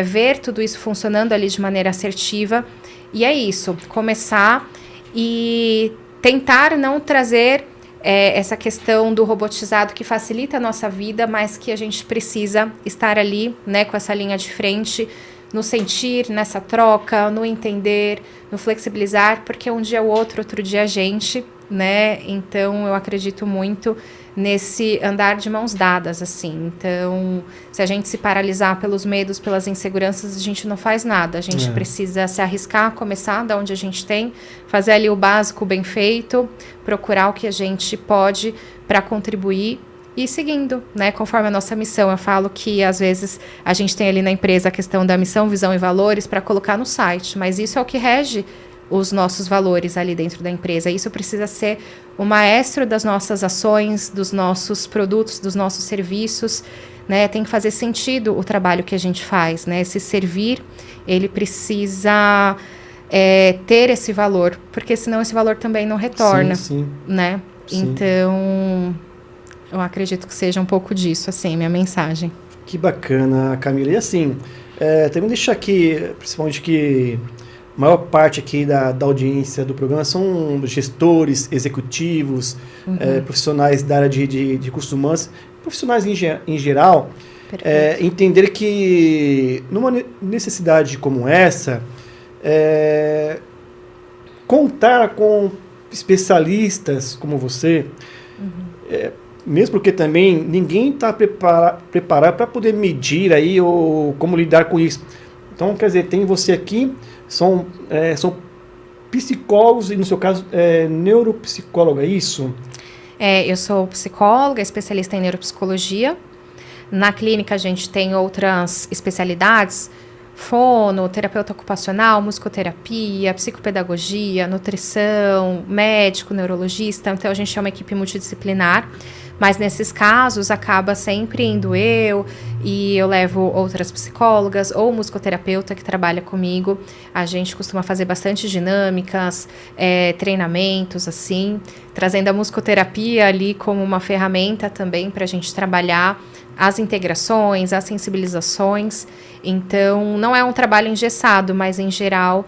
ver tudo isso funcionando ali de maneira assertiva. E é isso, começar e tentar não trazer essa questão do robotizado que facilita a nossa vida, mas que a gente precisa estar ali, né, com essa linha de frente, no sentir, nessa troca, no entender, no flexibilizar, porque um dia é o outro, outro dia a gente, né? Então, eu acredito muito nesse andar de mãos dadas, assim. Então, se a gente se paralisar pelos medos, pelas inseguranças, a gente não faz nada. A gente precisa se arriscar, começar da onde a gente tem, fazer ali o básico bem feito, procurar o que a gente pode para contribuir e ir seguindo, né, conforme a nossa missão. Eu falo que, às vezes, a gente tem ali na empresa a questão da missão, visão e valores para colocar no site, mas isso é o que rege os nossos valores ali dentro da empresa. Isso precisa ser o maestro das nossas ações, dos nossos produtos, dos nossos serviços, né? Tem que fazer sentido o trabalho que a gente faz, né? Esse servir, ele precisa ter esse valor, porque senão esse valor também não retorna, né? Sim. Então, eu acredito que seja um pouco disso, assim, minha mensagem. Que bacana, Camila. E assim, também deixar aqui, principalmente que a maior parte aqui da audiência do programa são gestores, executivos, profissionais da área de recursos humanos, profissionais em geral, entender que numa necessidade como essa, contar com especialistas como você, mesmo porque também ninguém está preparado para poder medir aí ou como lidar com isso. Então, quer dizer, tem você aqui, são psicólogos e, no seu caso, neuropsicóloga, é isso? Eu sou psicóloga, especialista em neuropsicologia. Na clínica, a gente tem outras especialidades, fono, terapeuta ocupacional, musicoterapia, psicopedagogia, nutrição, médico, neurologista. Então, a gente é uma equipe multidisciplinar. Mas nesses casos, acaba sempre indo e eu levo outras psicólogas ou musicoterapeuta que trabalha comigo. A gente costuma fazer bastante dinâmicas, treinamentos, assim, trazendo a musicoterapia ali como uma ferramenta também para a gente trabalhar as integrações, as sensibilizações. Então, não é um trabalho engessado, mas em geral,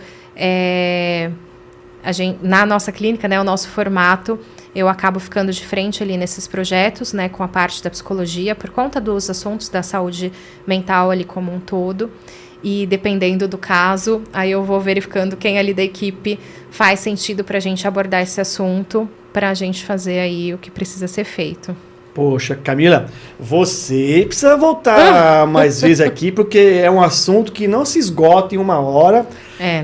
na nossa clínica, né, o nosso formato, eu acabo ficando de frente ali nesses projetos, né, com a parte da psicologia, por conta dos assuntos da saúde mental ali como um todo. E dependendo do caso, aí eu vou verificando quem ali da equipe faz sentido para a gente abordar esse assunto, para a gente fazer aí o que precisa ser feito. Poxa, Camila, você precisa voltar mais vezes aqui, porque é um assunto que não se esgota em uma hora.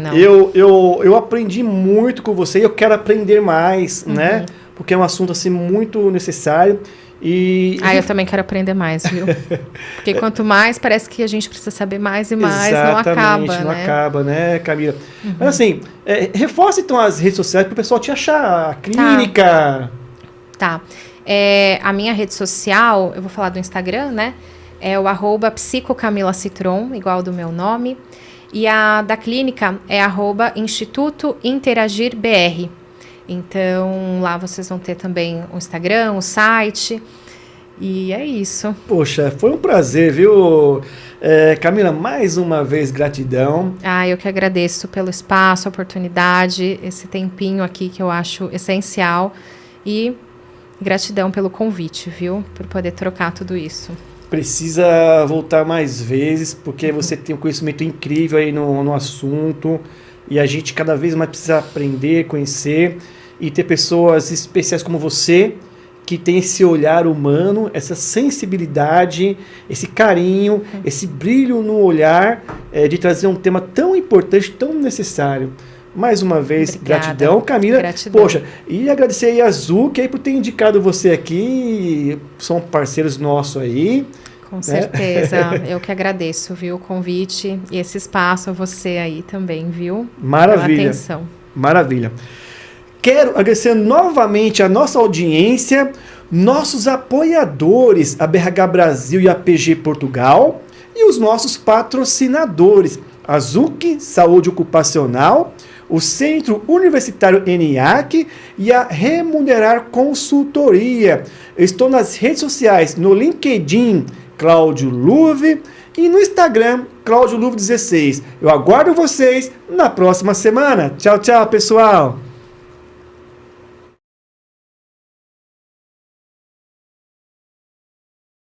Não. Eu aprendi muito com você e eu quero aprender mais, né? Porque é um assunto, assim, muito necessário. Eu também quero aprender mais, viu? Porque quanto mais, parece que a gente precisa saber mais e mais, Exatamente, não acaba, né, Camila? Mas assim, reforça então as redes sociais para o pessoal te achar, a clínica. Tá. A minha rede social, eu vou falar do Instagram, né? É o @psicocamilacitron, igual do meu nome. E a da clínica é @Instituto Interagir BR. Então, lá vocês vão ter também o Instagram, o site. E é isso. Poxa, foi um prazer, viu? Camila, mais uma vez, gratidão. Eu que agradeço pelo espaço, a oportunidade, esse tempinho aqui que eu acho essencial. E gratidão pelo convite, viu? Por poder trocar tudo isso. Precisa voltar mais vezes, porque você tem um conhecimento incrível aí no assunto. E a gente cada vez mais precisa aprender, conhecer e ter pessoas especiais como você, que tem esse olhar humano, essa sensibilidade, esse carinho, esse brilho no olhar de trazer um tema tão importante, tão necessário. Mais uma vez, Obrigada. Gratidão, Camila. Gratidão. Poxa, e agradecer aí a Zuc aí por ter indicado você aqui, são parceiros nossos aí. Com certeza, eu que agradeço, viu, o convite e esse espaço a você aí também, viu? Maravilha. Pela atenção. Maravilha. Quero agradecer novamente a nossa audiência, nossos apoiadores, a BRH Brasil e a PG Portugal, e os nossos patrocinadores, a Zuc Saúde Ocupacional, o Centro Universitário ENIAC e a Remunerar Consultoria. Eu estou nas redes sociais, no LinkedIn, Cláudio Luve, e no Instagram, Cláudio Luve 16. Eu aguardo vocês na próxima semana. Tchau, tchau, pessoal!